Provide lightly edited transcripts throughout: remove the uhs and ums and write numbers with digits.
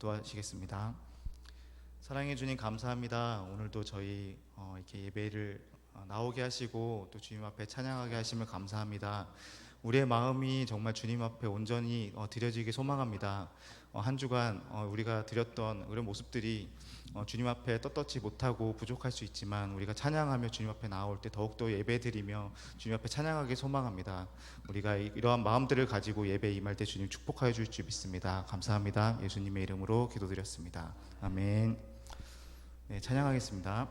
기도하시겠습니다. 사랑해 주님 감사합니다. 오늘도 저희 이렇게 예배를 나오게 하시고 또 주님 앞에 찬양하게 하심을 감사합니다. 우리의 마음이 정말 주님 앞에 온전히 드려지길 소망합니다. 한 주간 우리가 드렸던 그런 모습들이 주님 앞에 떳떳지 못하고 부족할 수 있지만 우리가 찬양하며 주님 앞에 나올 때 더욱더 예배드리며 주님 앞에 찬양하길 소망합니다. 우리가 이러한 마음들을 가지고 예배에 임할 때 주님 축복하여 줄 줄 믿습니다. 감사합니다. 예수님의 이름으로 기도드렸습니다. 아멘. 네, 찬양하겠습니다.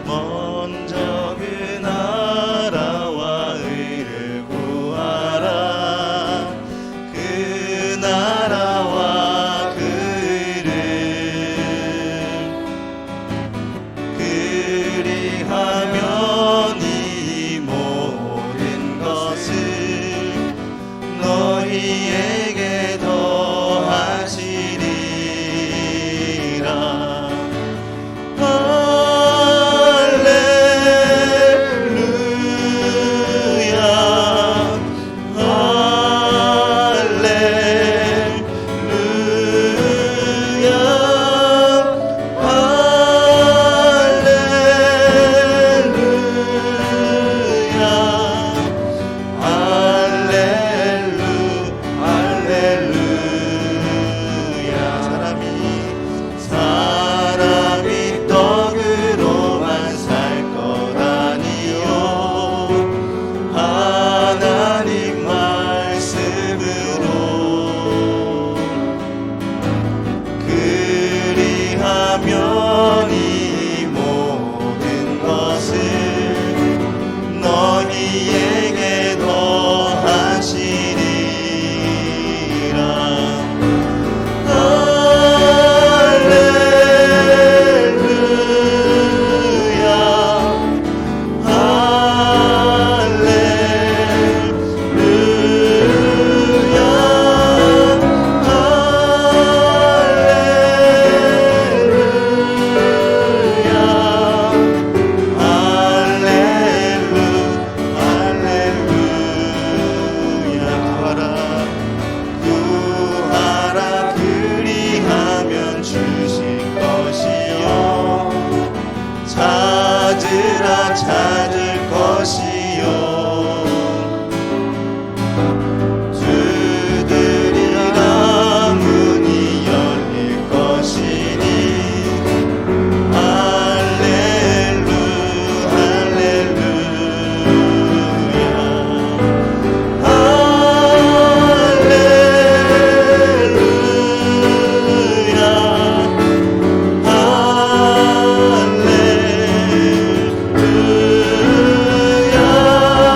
먼저 그 나라와 의를 구하라. 그 나라와 그 의를 그리하면 이 모든 것을 너희에게 더하시리라. 찾을 것이요 두드리라 문이 열릴 것이니 할렐루 할렐루야 할렐루야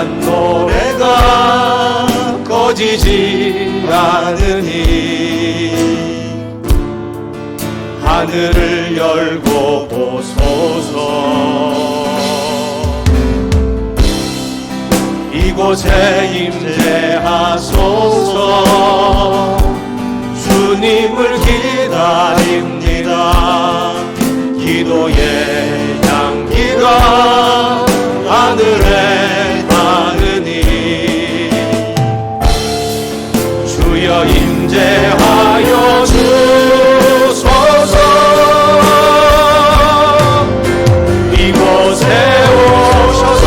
향한 노래가 꺼지지 않으니 하늘을 열고 보소서. 이곳에 임재하소서. 주님을 기다립니다. 기도의 향기가 하늘에 닿으니 주여 임재하여 주소서. 이곳에 오셔서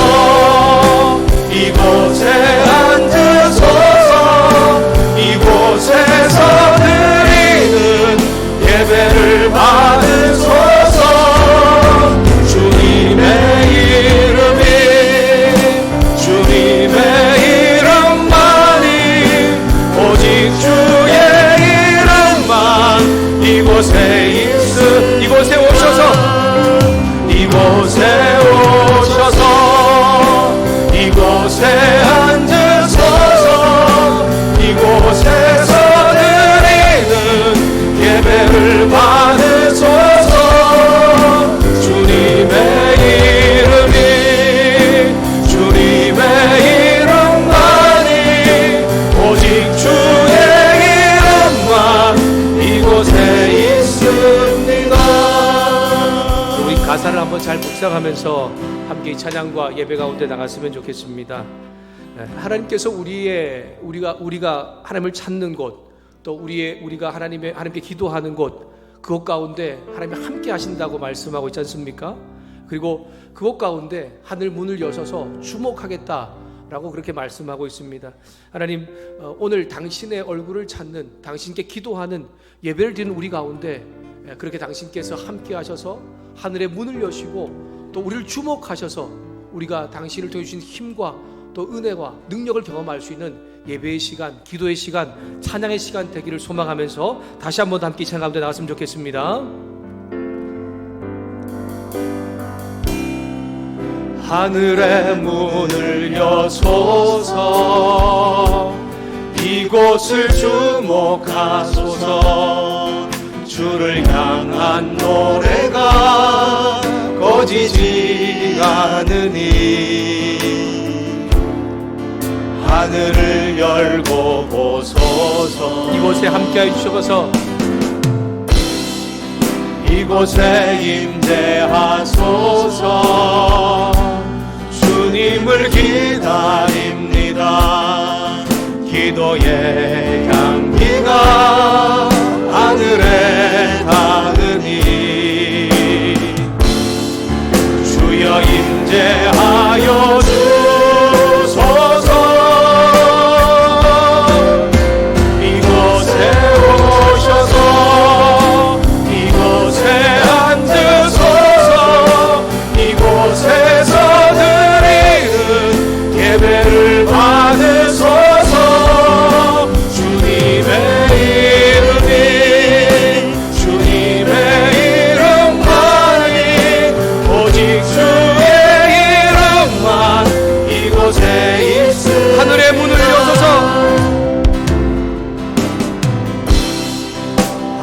이곳에 앉으소서. 이곳에서 드리는 예배를 받으소서. 주님의 이름이 주님의 이름만이 오직 주의 이름만 이곳에 이곳에 오셔서 이곳에 오셔서 이곳에 앉으소서. 이곳에서 드리는 예배를 받으소서. 주님의 이름이 주님의 이름만이 오직 주의 이름만 이곳에 있습니다. 우리 가사를 한번 잘 묵상하면서 함께 이 찬양과 예배 가운데 나갔으면 좋겠습니다. 하나님께서 우리가 하나님을 찾는 곳, 또 우리가 하나님께 기도하는 곳, 그곳 가운데 하나님이 함께 하신다고 말씀하고 있지 않습니까? 그리고 그곳 가운데 하늘 문을 여셔서 주목하겠다라고 그렇게 말씀하고 있습니다. 하나님, 오늘 당신의 얼굴을 찾는, 당신께 기도하는 예배를 드리는 우리 가운데 그렇게 당신께서 함께 하셔서 하늘의 문을 여시고 또 우리를 주목하셔서 우리가 당신을 통해 주신 힘과 또 은혜와 능력을 경험할 수 있는 예배의 시간, 기도의 시간, 찬양의 시간 되기를 소망하면서 다시 한번 더 함께 찬양 가운데 나갔으면 좋겠습니다. 하늘의 문을 여소서. 이곳을 주목하소서. 주를 향한 노래가 꺼지지 않으니 하늘을 열고 보소서. 이곳에 함께해 주셔서 이곳에 임재하소서. 주님을 기다립니다. 기도의 향기가 하늘에 닿으니 주여 임재하여 주소서. 이곳에 오셔서 이곳에 앉으소서. 이곳에서 드리는 예배를 받으소서. 주님의 이름이 주님의 이름만이 오직 주의 이름만 이곳에 있으. 하늘의 문을 여소서.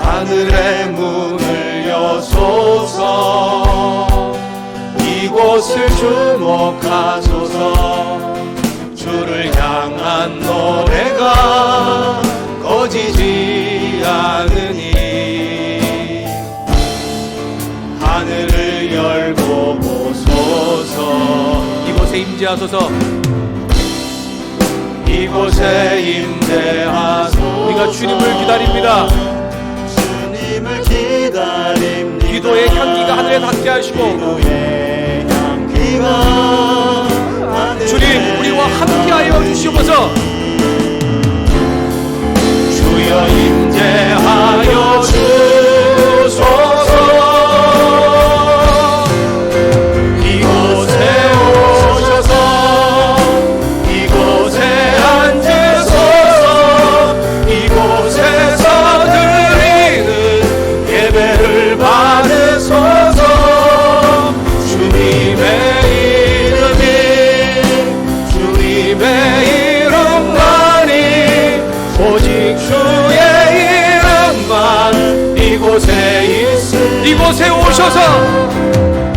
하늘의 문을 여소서. 이곳을 주목하소서. 주를 향한 노래가 꺼지지 않으니 하늘을 열고 보소서. 이곳에 임재하소서. 이곳에 임재하소서. 우리가 주님을 기다립니다. 주님을 기다립니다. 기도의 향기가 하늘에 닿게 하시고 주님 우리와 함께하여 주시옵소서. 주여 임재하여 주소서. 이곳에 오셔서 이곳에 앉으소서. 이곳에서 드리는 예배를 받으소서. 주님의 이름이 주님 오셔서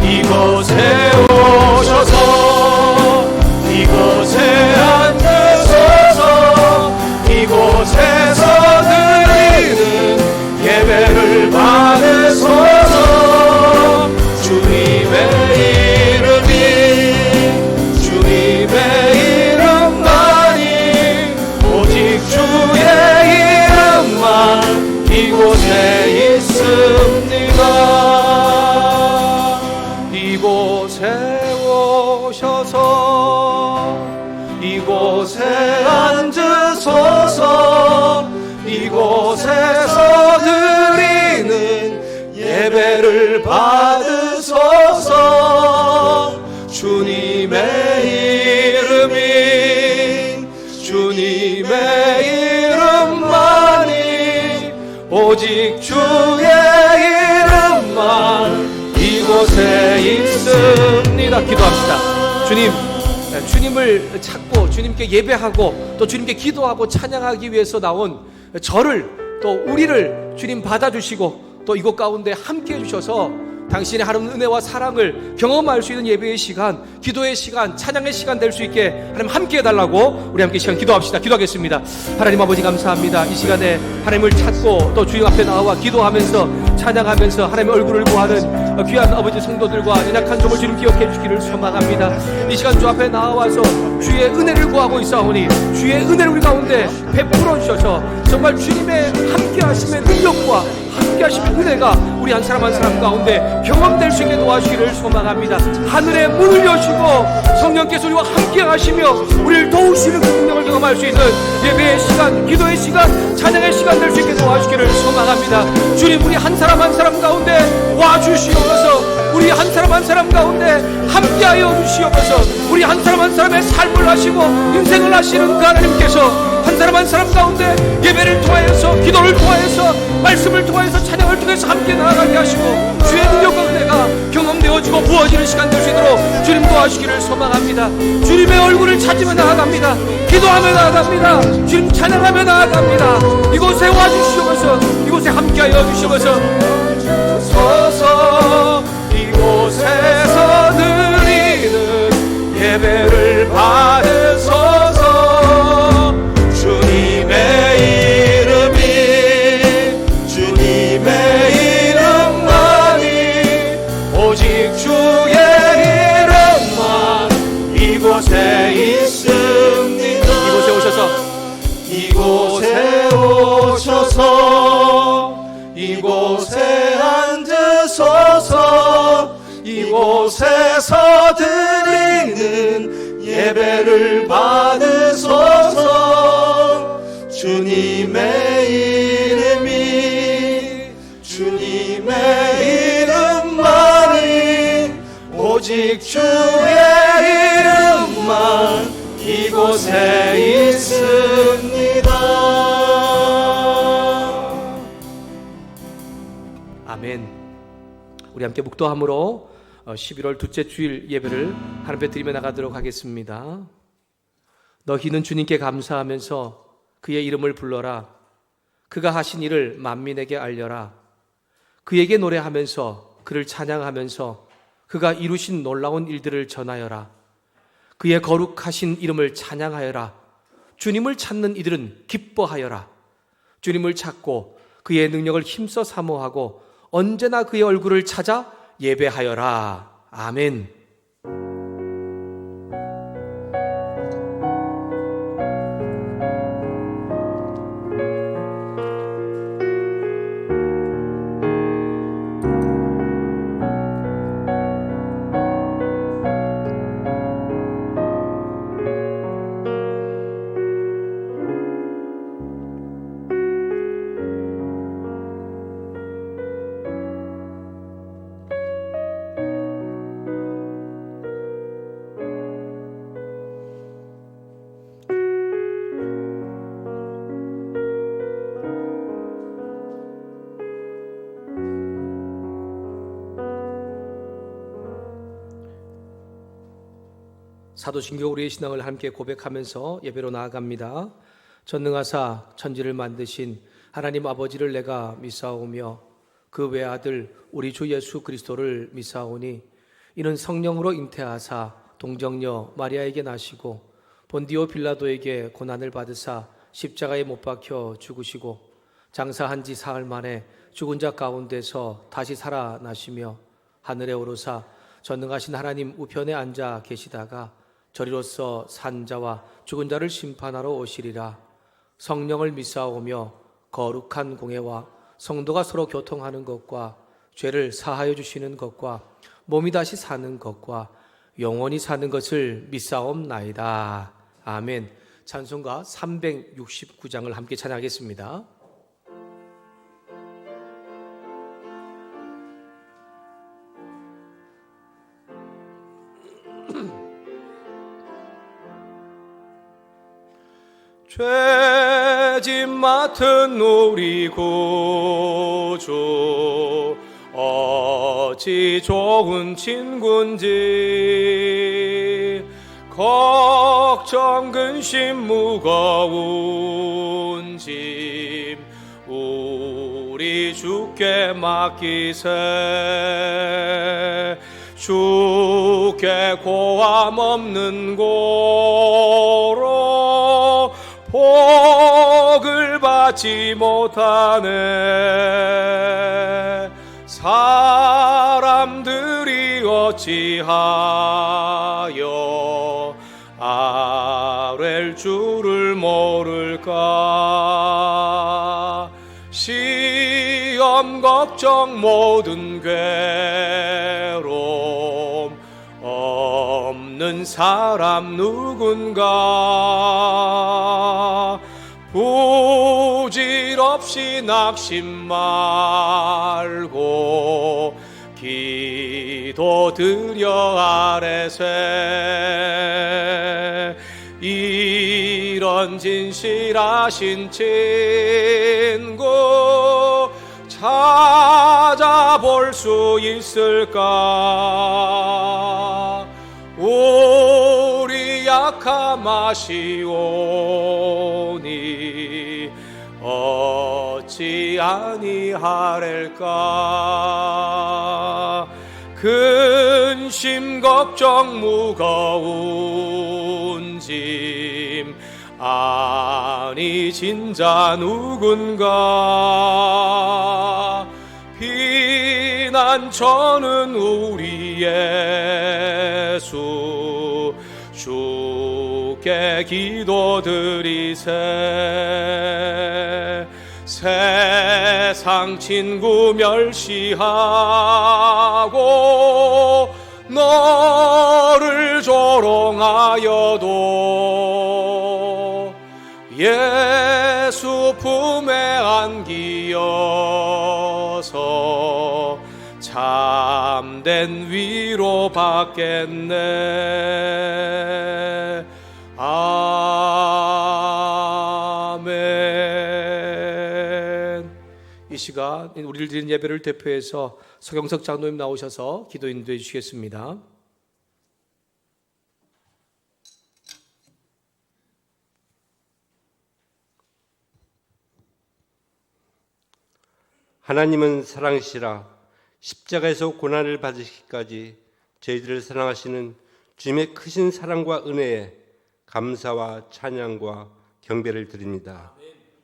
이곳에 오셔서 이곳에 앉으소서 이곳에서 드리는 예배를 받으소서 주님의 이름만이 오직 주의 이름만 이곳에 있습니다. 이곳에 오셔서 이곳에 앉으소서 이곳에서 드리는 예배를 받으소서 주님의 이름만이 오직 주의 이름만 이곳에 있습니다. 기도합시다. 주님을 찾고 주님께 예배하고 또 주님께 기도하고 찬양하기 위해서 나온 저를 또 우리를 주님 받아주시고 또 이곳 가운데 함께 해주셔서 당신의 하나님 은혜와 사랑을 경험할 수 있는 예배의 시간, 기도의 시간, 찬양의 시간 될 수 있게 하나님 함께 해달라고 우리 함께 시간 기도합시다. 기도하겠습니다. 하나님 아버지 감사합니다. 이 시간에 하나님을 찾고 또 주님 앞에 나와 기도하면서 찬양하면서 하나님의 얼굴을 구하는 귀한 아버지 성도들과 연약한 종을 주님 기억해 주시기를 소망합니다. 이 시간 주 앞에 나와서 주의 은혜를 구하고 있사오니 주의 은혜를 우리 가운데 베풀어 주셔서 정말 주님의 함께 하심의 능력과 함께 하심의 은혜가 우리 한 사람 한 사람 가운데 경험될 수 있게 도와주시기를 소망합니다. 하늘의 문을 여시고 성령께서 우리와 함께 하시며 우리를 도우시는 그 능력을 경험할 수 있는 예배의 시간, 기도의 시간, 찬양의 시간 될 수 있게 도와주시기를 소망합니다. 주님 우리 한 사람 한 사람 가운데 와주시옵소서. 우리 한 사람 한 사람 가운데 함께하여 주시옵소서. 우리 한 사람 한 사람의 삶을 하시고 인생을 하시는 그 하나님께서 한 사람 한 사람 가운데 예배를 통하여서 기도를 통하여서 말씀을 통하여서 찬양을 통해서 함께 나아가게 하시고 주의 능력과 은혜가 경험되어지고 부어지는 시간 될 수 있도록 주님 도와주시기를 소망합니다. 주님의 얼굴을 찾으며 나아갑니다. 기도하며 나아갑니다. 주님 찬양하며 나아갑니다. 이곳에 와주시옵소서. 이곳에 함께하여 주시옵소서. 이곳에서 드리는 예배를 받으소서. 이곳에 있습니다. 이곳에 오셔서 이곳에 앉으소서 이곳에서 드리는 예배를 받으소서 주님의 이름만이 오직 주의 이름만 이곳에 있습니다. 아멘. 우리 함께 묵도함으로 11월 둘째 주일 예배를 하나님 앞에 드리며 나가도록 하겠습니다. 너희는 주님께 감사하면서 그의 이름을 불러라. 그가 하신 일을 만민에게 알려라. 그에게 노래하면서 그를 찬양하면서 그가 이루신 놀라운 일들을 전하여라. 그의 거룩하신 이름을 찬양하여라. 주님을 찾는 이들은 기뻐하여라. 주님을 찾고 그의 능력을 힘써 사모하고 언제나 그의 얼굴을 찾아 예배하여라. 아멘. 사도신경 우리의 신앙을 함께 고백하면서 예배로 나아갑니다. 전능하사 천지를 만드신 하나님 아버지를 내가 믿사오며 그 외아들 우리 주 예수 그리스도를 믿사오니 이는 성령으로 잉태하사 동정녀 마리아에게 나시고 본디오 빌라도에게 고난을 받으사 십자가에 못 박혀 죽으시고 장사한 지 사흘 만에 죽은 자 가운데서 다시 살아나시며 하늘에 오르사 전능하신 하나님 우편에 앉아 계시다가 저리로서 산 자와 죽은 자를 심판하러 오시리라. 성령을 믿사오며 거룩한 공회와 성도가 서로 교통하는 것과 죄를 사하여 주시는 것과 몸이 다시 사는 것과 영원히 사는 것을 믿사옵나이다. 아멘. 찬송가 369장을 함께 찬양하겠습니다. 죄짐 맡은 우리 구주 어찌 좋은 친군지 걱정 근심 무거운 짐 우리 주께 맡기세. 주께 고함 없는 고로 복을 받지 못하네. 사람들이 어찌하여 아랠 줄을 모를까. 시험 걱정 모든 괴로움 없는 사람 누군가. 부질없이 낙심 말고 기도드려 아뢰세. 이런 진실하신 친구 찾아볼 수 있을까. 우리 약함 아시오니 어찌 아니하렐까. 근심 걱정 무거운 짐 아니 진자 누군가. 비난처는 우리 예수 주께 기도드리세. 세상 친구 멸시하고 너를 조롱하여도 예수 품에 안기어서 참된 위로 받겠네. 아멘. 이 시간 우리를 드린 예배를 대표해서 서경석 장로님 나오셔서 기도 인도해 주시겠습니다. 하나님은 사랑이시라. 십자가에서 고난을 받으시기까지 저희들을 사랑하시는 주님의 크신 사랑과 은혜에 감사와 찬양과 경배를 드립니다.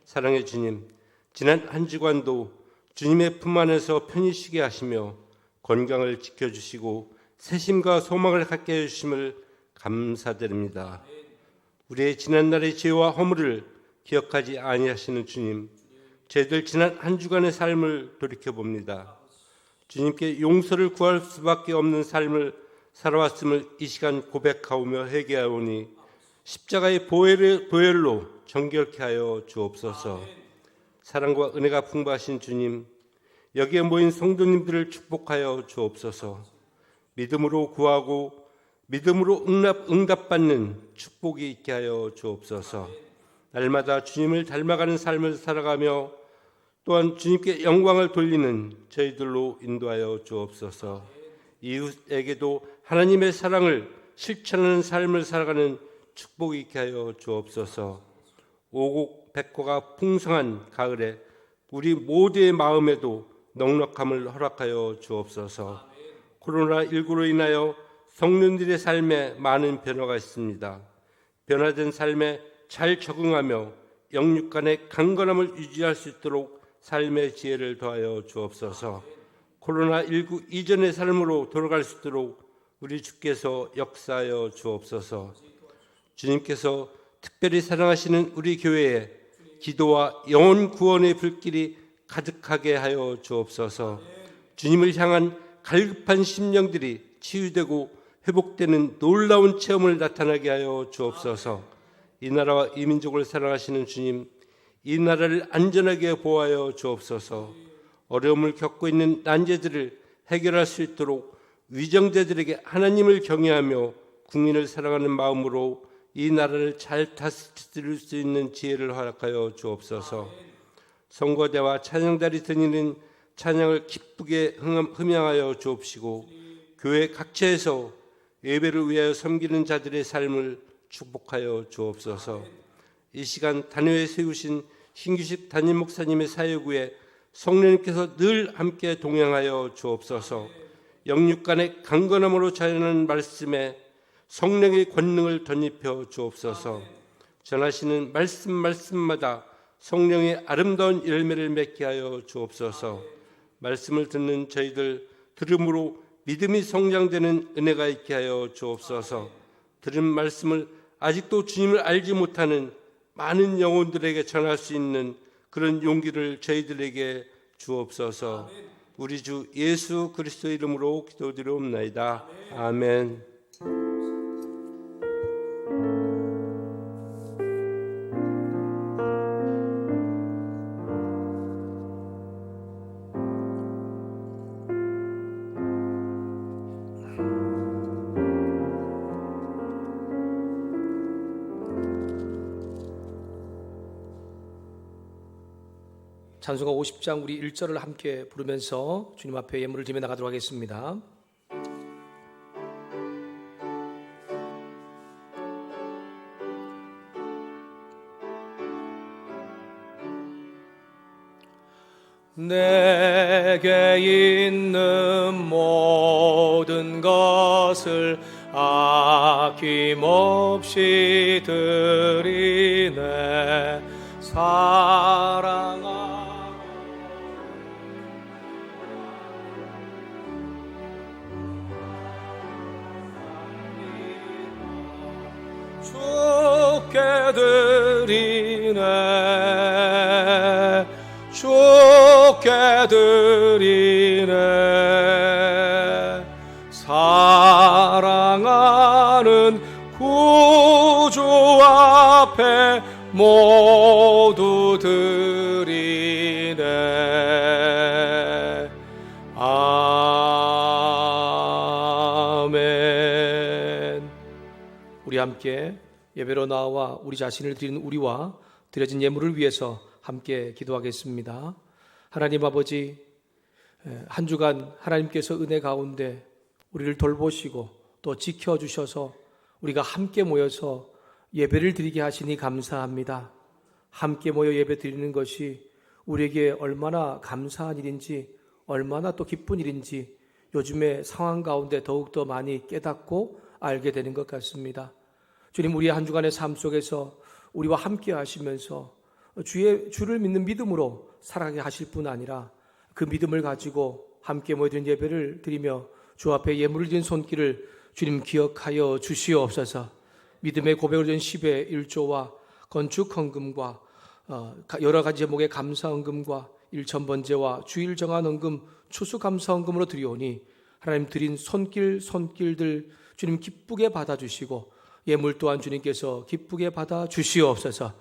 사랑의 주님, 지난 한 주간도 주님의 품 안에서 편히 쉬게 하시며 건강을 지켜주시고 새심과 소망을 갖게 해주심을 감사드립니다. 우리의 지난날의 죄와 허물을 기억하지 아니하시는 주님, 저희들 지난 한 주간의 삶을 돌이켜봅니다. 주님께 용서를 구할 수밖에 없는 삶을 살아왔음을 이 시간 고백하오며 회개하오니 십자가의 보혈로 정결케 하여 주옵소서. 사랑과 은혜가 풍부하신 주님, 여기에 모인 성도님들을 축복하여 주옵소서. 믿음으로 구하고 믿음으로 응답받는 축복이 있게 하여 주옵소서. 날마다 주님을 닮아가는 삶을 살아가며 또한 주님께 영광을 돌리는 저희들로 인도하여 주옵소서. 이웃에게도 하나님의 사랑을 실천하는 삶을 살아가는 축복이 있게 하여 주옵소서. 오곡백호가 풍성한 가을에 우리 모두의 마음에도 넉넉함을 허락하여 주옵소서. 코로나19로 인하여 성도들의 삶에 많은 변화가 있습니다. 변화된 삶에 잘 적응하며 영육 간의 강건함을 유지할 수 있도록 삶의 지혜를 더하여 주옵소서. 코로나19 이전의 삶으로 돌아갈 수 있도록 우리 주께서 역사하여 주옵소서. 주님께서 특별히 사랑하시는 우리 교회에 기도와 영혼 구원의 불길이 가득하게 하여 주옵소서. 주님을 향한 갈급한 심령들이 치유되고 회복되는 놀라운 체험을 나타나게 하여 주옵소서. 이 나라와 이 민족을 사랑하시는 주님, 이 나라를 안전하게 보호하여 주옵소서. 어려움을 겪고 있는 난제들을 해결할 수 있도록 위정자들에게 하나님을 경외하며 국민을 사랑하는 마음으로 이 나라를 잘 다스릴 수 있는 지혜를 허락하여 주옵소서. 성거대와 찬양단이 드리는 찬양을 기쁘게 흠양하여 주옵시고 교회 각처에서 예배를 위하여 섬기는 자들의 삶을 축복하여 주옵소서. 이 시간 단회에 세우신 신규식 담임 목사님의 사역 후에 성령님께서 늘 함께 동행하여 주옵소서. 영육 간의 강건함으로 자연하는 말씀에 성령의 권능을 덧입혀 주옵소서. 전하시는 말씀마다 성령의 아름다운 열매를 맺게 하여 주옵소서. 말씀을 듣는 저희들 들음으로 믿음이 성장되는 은혜가 있게 하여 주옵소서. 들은 말씀을 아직도 주님을 알지 못하는 많은 영혼들에게 전할 수 있는 그런 용기를 저희들에게 주옵소서. 우리 주 예수 그리스도 이름으로 기도드리옵나이다. 아멘. 찬송가 50장 우리 1절을 함께 부르면서 주님 앞에 예물을 드리며 나가도록 하겠습니다. 내게 있는 모든 것을 아낌없이 드리네. 사랑하는 주께 드리네. 주께 드리네. 사랑하는 구주 앞에 모두 드리네. 아멘. 우리 함께 예배로 나와 우리 자신을 드리는 우리와 드려진 예물을 위해서 함께 기도하겠습니다. 하나님 아버지, 한 주간 하나님께서 은혜 가운데 우리를 돌보시고 또 지켜주셔서 우리가 함께 모여서 예배를 드리게 하시니 감사합니다. 함께 모여 예배 드리는 것이 우리에게 얼마나 감사한 일인지, 얼마나 또 기쁜 일인지 요즘의 상황 가운데 더욱더 많이 깨닫고 알게 되는 것 같습니다. 주님, 우리의 한 주간의 삶 속에서 우리와 함께 하시면서 주를 믿는 믿음으로 살아가게 하실 뿐 아니라 그 믿음을 가지고 함께 모여드린 예배를 드리며 주 앞에 예물을 드린 손길을 주님 기억하여 주시옵소서. 믿음의 고백을 드린 10의 1조와 건축 헌금과 여러 가지 제목의 감사 헌금과 일천번제와 주일 정한 헌금, 추수 감사 헌금으로 드리오니 하나님 드린 손길들 주님 기쁘게 받아주시고 예물 또한 주님께서 기쁘게 받아주시옵소서.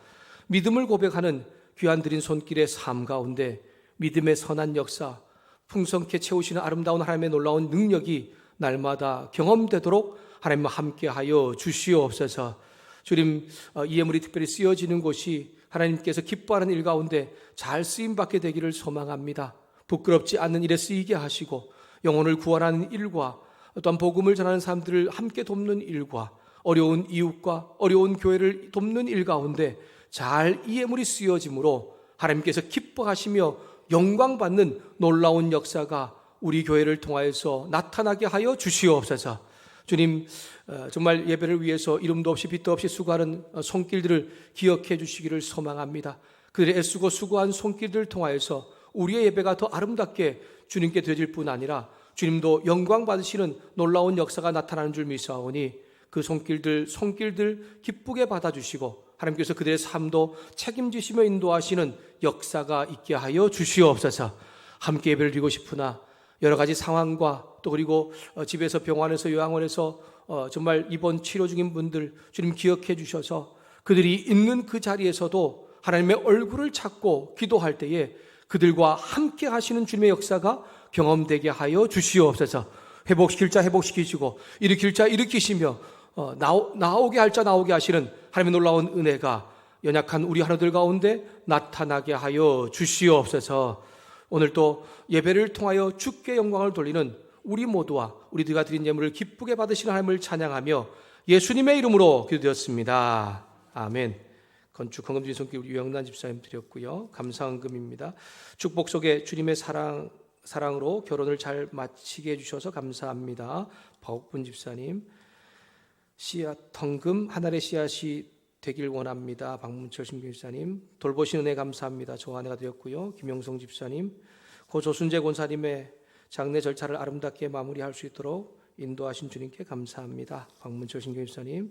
믿음을 고백하는 귀한 드린 손길의 삶 가운데 믿음의 선한 역사, 풍성케 채우시는 아름다운 하나님의 놀라운 능력이 날마다 경험되도록 하나님과 함께하여 주시옵소서. 주님, 이 예물이 특별히 쓰여지는 곳이 하나님께서 기뻐하는 일 가운데 잘 쓰임받게 되기를 소망합니다. 부끄럽지 않는 일에 쓰이게 하시고 영혼을 구원하는 일과 또한 복음을 전하는 사람들을 함께 돕는 일과 어려운 이웃과 어려운 교회를 돕는 일 가운데 잘 이 예물이 쓰여짐으로 하나님께서 기뻐하시며 영광 받는 놀라운 역사가 우리 교회를 통하여서 나타나게 하여 주시옵소서. 주님, 정말 예배를 위해서 이름도 없이 빛도 없이 수고하는 손길들을 기억해 주시기를 소망합니다. 그들의 애쓰고 수고한 손길들을 통하여서 우리의 예배가 더 아름답게 주님께 드려질 뿐 아니라 주님도 영광 받으시는 놀라운 역사가 나타나는 줄 믿사오니 그 손길들 기쁘게 받아주시고 하나님께서 그들의 삶도 책임지시며 인도하시는 역사가 있게 하여 주시옵소서. 함께 예배를 드리고 싶으나 여러 가지 상황과 또 그리고 집에서 병원에서 요양원에서 정말 입원 치료 중인 분들 주님 기억해 주셔서 그들이 있는 그 자리에서도 하나님의 얼굴을 찾고 기도할 때에 그들과 함께 하시는 주님의 역사가 경험되게 하여 주시옵소서. 회복시킬 자 회복시키시고 일으킬 자 일으키시며 나오게 할 자 나오게 하시는 하나님의 놀라운 은혜가 연약한 우리 하나들 가운데 나타나게 하여 주시옵소서. 오늘 또 예배를 통하여 주께 영광을 돌리는 우리 모두와 우리들과 드린 예물을 기쁘게 받으시는 하나님을 찬양하며 예수님의 이름으로 기도드렸습니다. 아멘. 건축 헌금 드린 손길 우리 유영란 집사님 드렸고요. 감사헌금입니다. 축복 속에 주님의 사랑으로 결혼을 잘 마치게 해주셔서 감사합니다. 박옥분 집사님. 씨앗 헌금 한 알의 씨앗이 되길 원합니다. 박문철 신경 집사님. 돌보신 은혜 감사합니다. 저 아내가 드렸고요. 김영성 집사님. 고 조순재 권사님의 장례 절차를 아름답게 마무리할 수 있도록 인도하신 주님께 감사합니다. 박문철 신경 집사님.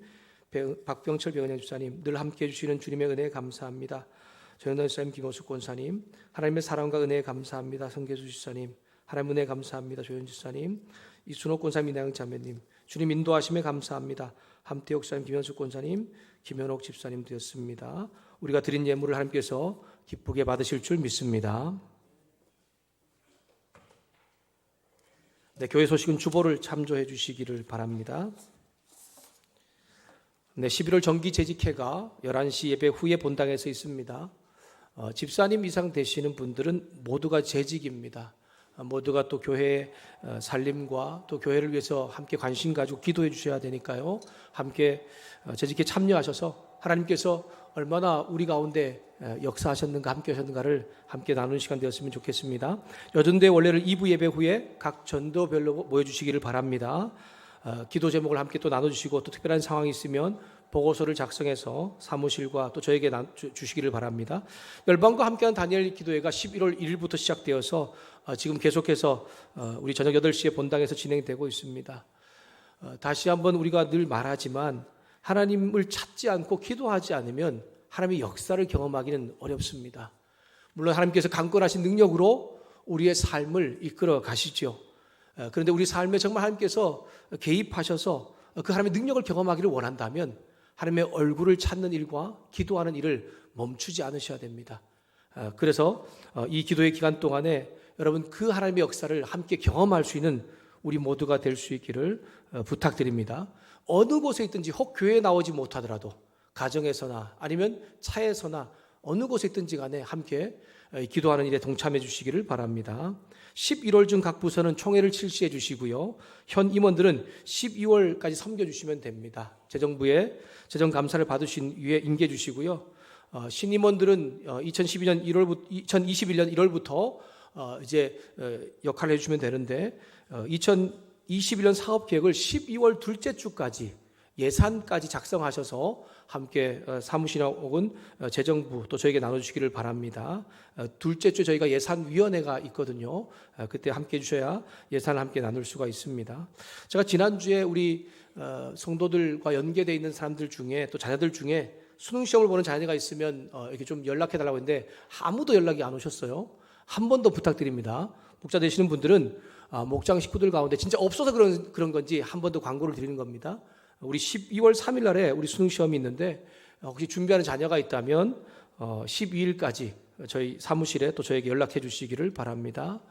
박병철 병원장 집사님. 늘 함께해 주시는 주님의 은혜에 감사합니다. 정현단 집사님. 김호숙 권사님. 하나님의 사랑과 은혜에 감사합니다. 성계수 집사님. 하나님 은혜에 감사합니다. 조현 집사님. 이순옥 권사님. 이나영 자매님. 주님 인도하심에 감사합니다. 함태옥 집사님. 김현숙 권사님. 김현옥 집사님 되었습니다. 우리가 드린 예물을 하나님께서 기쁘게 받으실 줄 믿습니다. 네, 교회 소식은 주보를 참조해 주시기를 바랍니다. 네, 11월 정기 재직회가 11시 예배 후에 본당에서 있습니다. 집사님 이상 되시는 분들은 모두가 재직입니다. 모두가 또 교회의 살림과 또 교회를 위해서 함께 관심 가지고 기도해 주셔야 되니까요. 함께 재직회 참여하셔서 하나님께서 얼마나 우리 가운데 역사하셨는가 함께 하셨는가를 함께 나누는 시간 되었으면 좋겠습니다. 여전대 원래를 2부 예배 후에 각 전도별로 모여주시기를 바랍니다. 기도 제목을 함께 또 나눠주시고 또 특별한 상황이 있으면 보고서를 작성해서 사무실과 또 저에게 주시기를 바랍니다. 열방과 함께한 다니엘 기도회가 11월 1일부터 시작되어서 지금 계속해서 우리 저녁 8시에 본당에서 진행되고 있습니다. 다시 한번 우리가 늘 말하지만 하나님을 찾지 않고 기도하지 않으면 하나님의 역사를 경험하기는 어렵습니다. 물론 하나님께서 강권하신 능력으로 우리의 삶을 이끌어 가시죠. 그런데 우리 삶에 정말 하나님께서 개입하셔서 그 하나님의 능력을 경험하기를 원한다면 하나님의 얼굴을 찾는 일과 기도하는 일을 멈추지 않으셔야 됩니다. 그래서 이 기도의 기간 동안에 여러분 그 하나님의 역사를 함께 경험할 수 있는 우리 모두가 될 수 있기를 부탁드립니다. 어느 곳에 있든지 혹 교회에 나오지 못하더라도 가정에서나 아니면 차에서나 어느 곳에 있든지 간에 함께 기도하는 일에 동참해 주시기를 바랍니다. 11월 중 각 부서는 총회를 실시해 주시고요. 현 임원들은 12월까지 섬겨주시면 됩니다. 재정부에 재정감사를 받으신 위에 임기해 주시고요. 신임원들은 2021년 1월부터 이제 역할을 해주시면 되는데 2021년 사업계획을 12월 둘째 주까지 예산까지 작성하셔서 함께 사무실이나 혹은 재정부 또 저에게 나눠주시기를 바랍니다. 둘째 주 저희가 예산위원회가 있거든요. 그때 함께 해주셔야 예산을 함께 나눌 수가 있습니다. 제가 지난주에 우리 성도들과 연계되어 있는 사람들 중에 또 자녀들 중에 수능시험을 보는 자녀가 있으면 이렇게 좀 연락해달라고 했는데 아무도 연락이 안 오셨어요. 한 번 더 부탁드립니다. 목자 되시는 분들은 목장 식구들 가운데 진짜 없어서 그런 건지 한 번 더 광고를 드리는 겁니다. 우리 12월 3일 날에 우리 수능 시험이 있는데 혹시 준비하는 자녀가 있다면 12일까지 저희 사무실에 또 저에게 연락해 주시기를 바랍니다.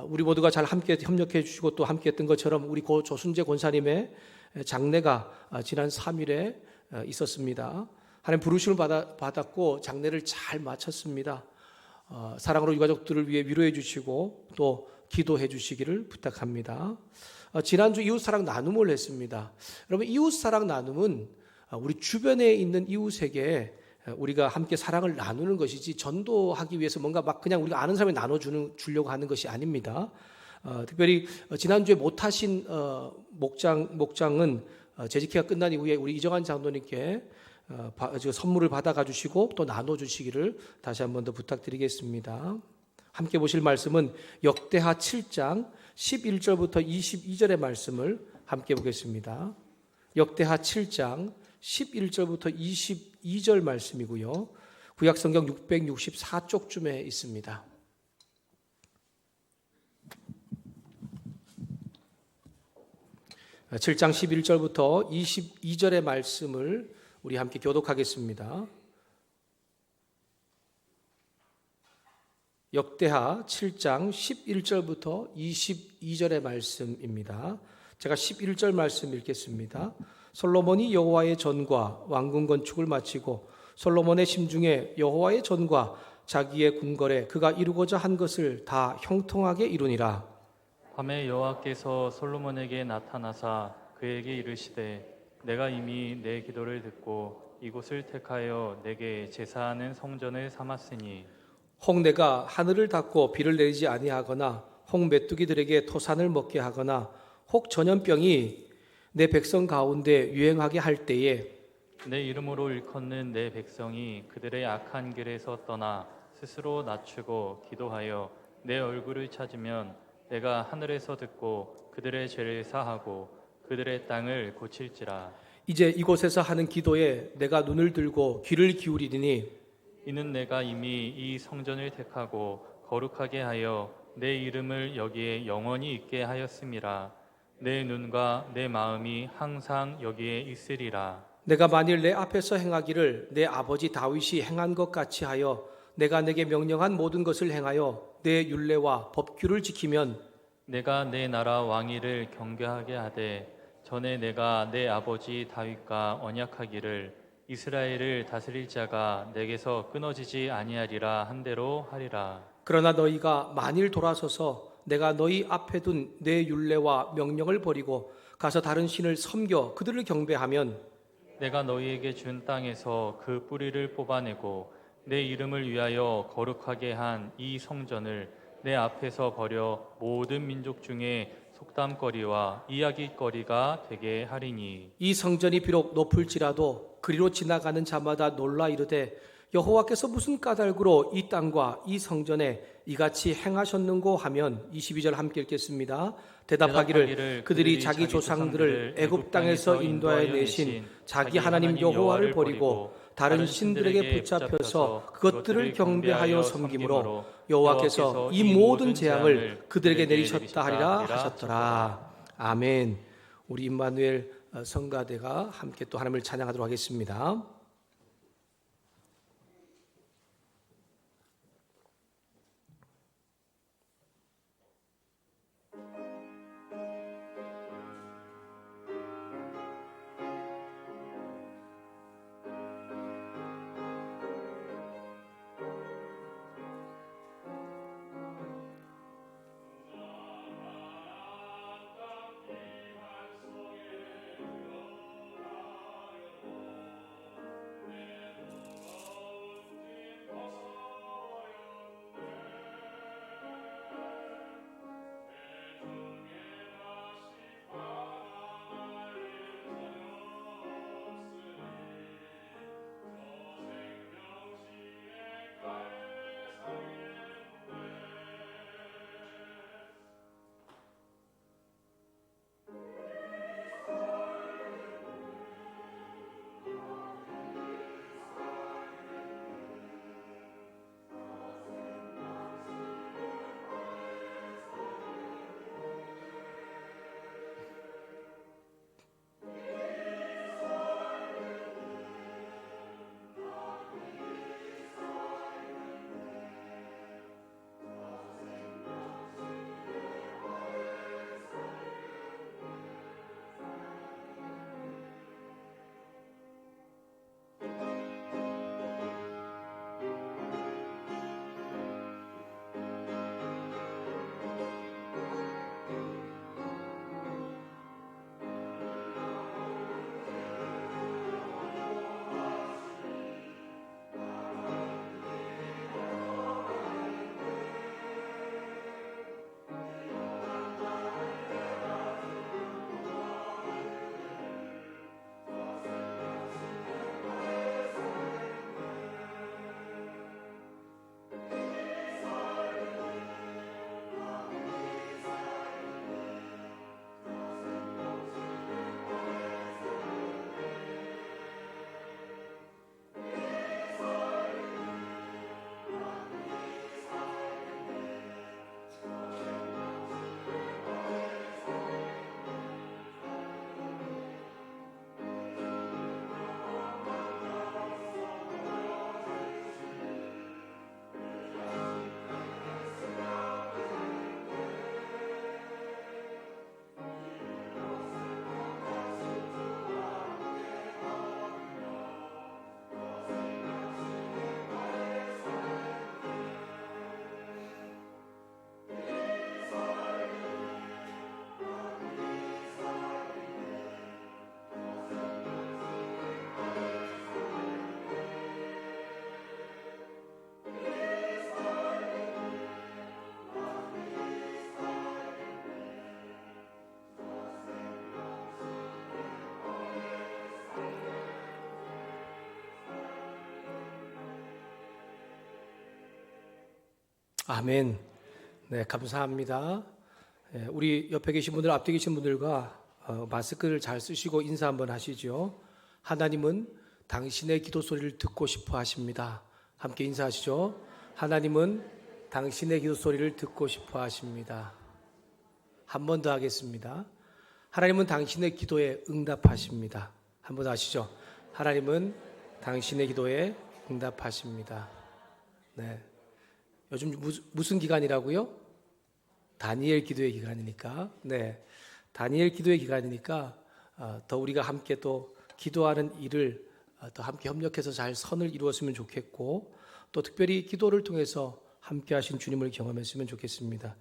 우리 모두가 잘 함께 협력해 주시고 또 함께 했던 것처럼 우리 고 조순재 권사님의 장례가 지난 3일에 있었습니다. 하나님 부르심을 받았고 장례를 잘 마쳤습니다. 사랑으로 유가족들을 위해 위로해 주시고 또 기도해 주시기를 부탁합니다. 지난주 이웃사랑 나눔을 했습니다. 여러분 이웃사랑 나눔은 우리 주변에 있는 이웃에게 우리가 함께 사랑을 나누는 것이지 전도하기 위해서 뭔가 막 그냥 우리가 아는 사람에 주려고 하는 것이 아닙니다. 특별히 지난주에 못하신 목장은 재직회가 끝난 이후에 우리 이정환 장로님께 선물을 받아가 주시고 또 나눠주시기를 다시 한 번 더 부탁드리겠습니다. 함께 보실 말씀은 역대하 7장 11절부터 22절의 말씀을 함께 보겠습니다. 역대하 7장 11절부터 22절 말씀이고요. 구약성경 664쪽쯤에 있습니다. 7장 11절부터 22절의 말씀을 우리 함께 교독하겠습니다. 역대하 7장 11절부터 22절의 말씀입니다. 제가 11절 말씀 읽겠습니다. 솔로몬이 여호와의 전과 왕궁 건축을 마치고 솔로몬의 심중에 여호와의 전과 자기의 궁궐에 그가 이루고자 한 것을 다 형통하게 이루니라. 밤에 여호와께서 솔로몬에게 나타나사 그에게 이르시되 내가 이미 내 기도를 듣고 이곳을 택하여 내게 제사하는 성전을 삼았으니 혹 내가 하늘을 닫고 비를 내리지 아니하거나 혹 메뚜기들에게 토산을 먹게 하거나 혹 전염병이 내 백성 가운데 유행하게 할 때에 내 이름으로 일컫는 내 백성이 그들의 악한 길에서 떠나 스스로 낮추고 기도하여 내 얼굴을 찾으면 내가 하늘에서 듣고 그들의 죄를 사하고 그들의 땅을 고칠지라. 이제 이곳에서 하는 기도에 내가 눈을 들고 귀를 기울이리니 이는 내가 이미 이 성전을 택하고 거룩하게 하여 내 이름을 여기에 영원히 있게 하였음이라. 내 눈과 내 마음이 항상 여기에 있으리라. 내가 만일 내 앞에서 행하기를 내 아버지 다윗이 행한 것 같이 하여 내가 내게 명령한 모든 것을 행하여 내 율례와 법규를 지키면 내가 내 나라 왕위를 경배하게 하되 전에 내가 내 아버지 다윗과 언약하기를 이스라엘을 다스릴 자가 내게서 끊어지지 아니하리라 한 대로 하리라. 그러나 너희가 만일 돌아서서 내가 너희 앞에 둔 내 율례와 명령을 버리고 가서 다른 신을 섬겨 그들을 경배하면 내가 너희에게 준 땅에서 그 뿌리를 뽑아내고 내 이름을 위하여 거룩하게 한 이 성전을 내 앞에서 버려 모든 민족 중에 속담거리와 이야기거리가 되게 하리니 이 성전이 비록 높을지라도 그리로 지나가는 자마다 놀라 이르되 여호와께서 무슨 까닭으로 이 땅과 이 성전에 이같이 행하셨는고 하면 22절 함께 읽겠습니다. 대답하기를 그들이 자기 조상들을 애굽 땅에서 인도하여 내신 자기 하나님 여호와를 버리고 다른 신들에게 붙잡혀서 그것들을 경배하여 섬김으로 여호와께서 이 모든 재앙을 그들에게 내리셨다 하리라 하셨더라. 아멘. 우리 임마누엘 성가대가 함께 또 하나님을 찬양하도록 하겠습니다. 아멘. 네, 감사합니다. 우리 옆에 계신 분들, 앞에 계신 분들과 마스크를 잘 쓰시고 인사 한번 하시죠. 하나님은 당신의 기도 소리를 듣고 싶어 하십니다. 함께 인사하시죠. 하나님은 당신의 기도 소리를 듣고 싶어 하십니다. 한 번 더 하겠습니다. 하나님은 당신의 기도에 응답하십니다. 한 번 더 하시죠. 하나님은 당신의 기도에 응답하십니다. 네. 요즘 무슨 기간이라고요? 다니엘 기도의 기간이니까. 네. 다니엘 기도의 기간이니까 더 우리가 함께 또 기도하는 일을 더 함께 협력해서 잘 선을 이루었으면 좋겠고, 또 특별히 기도를 통해서 함께 하신 주님을 경험했으면 좋겠습니다.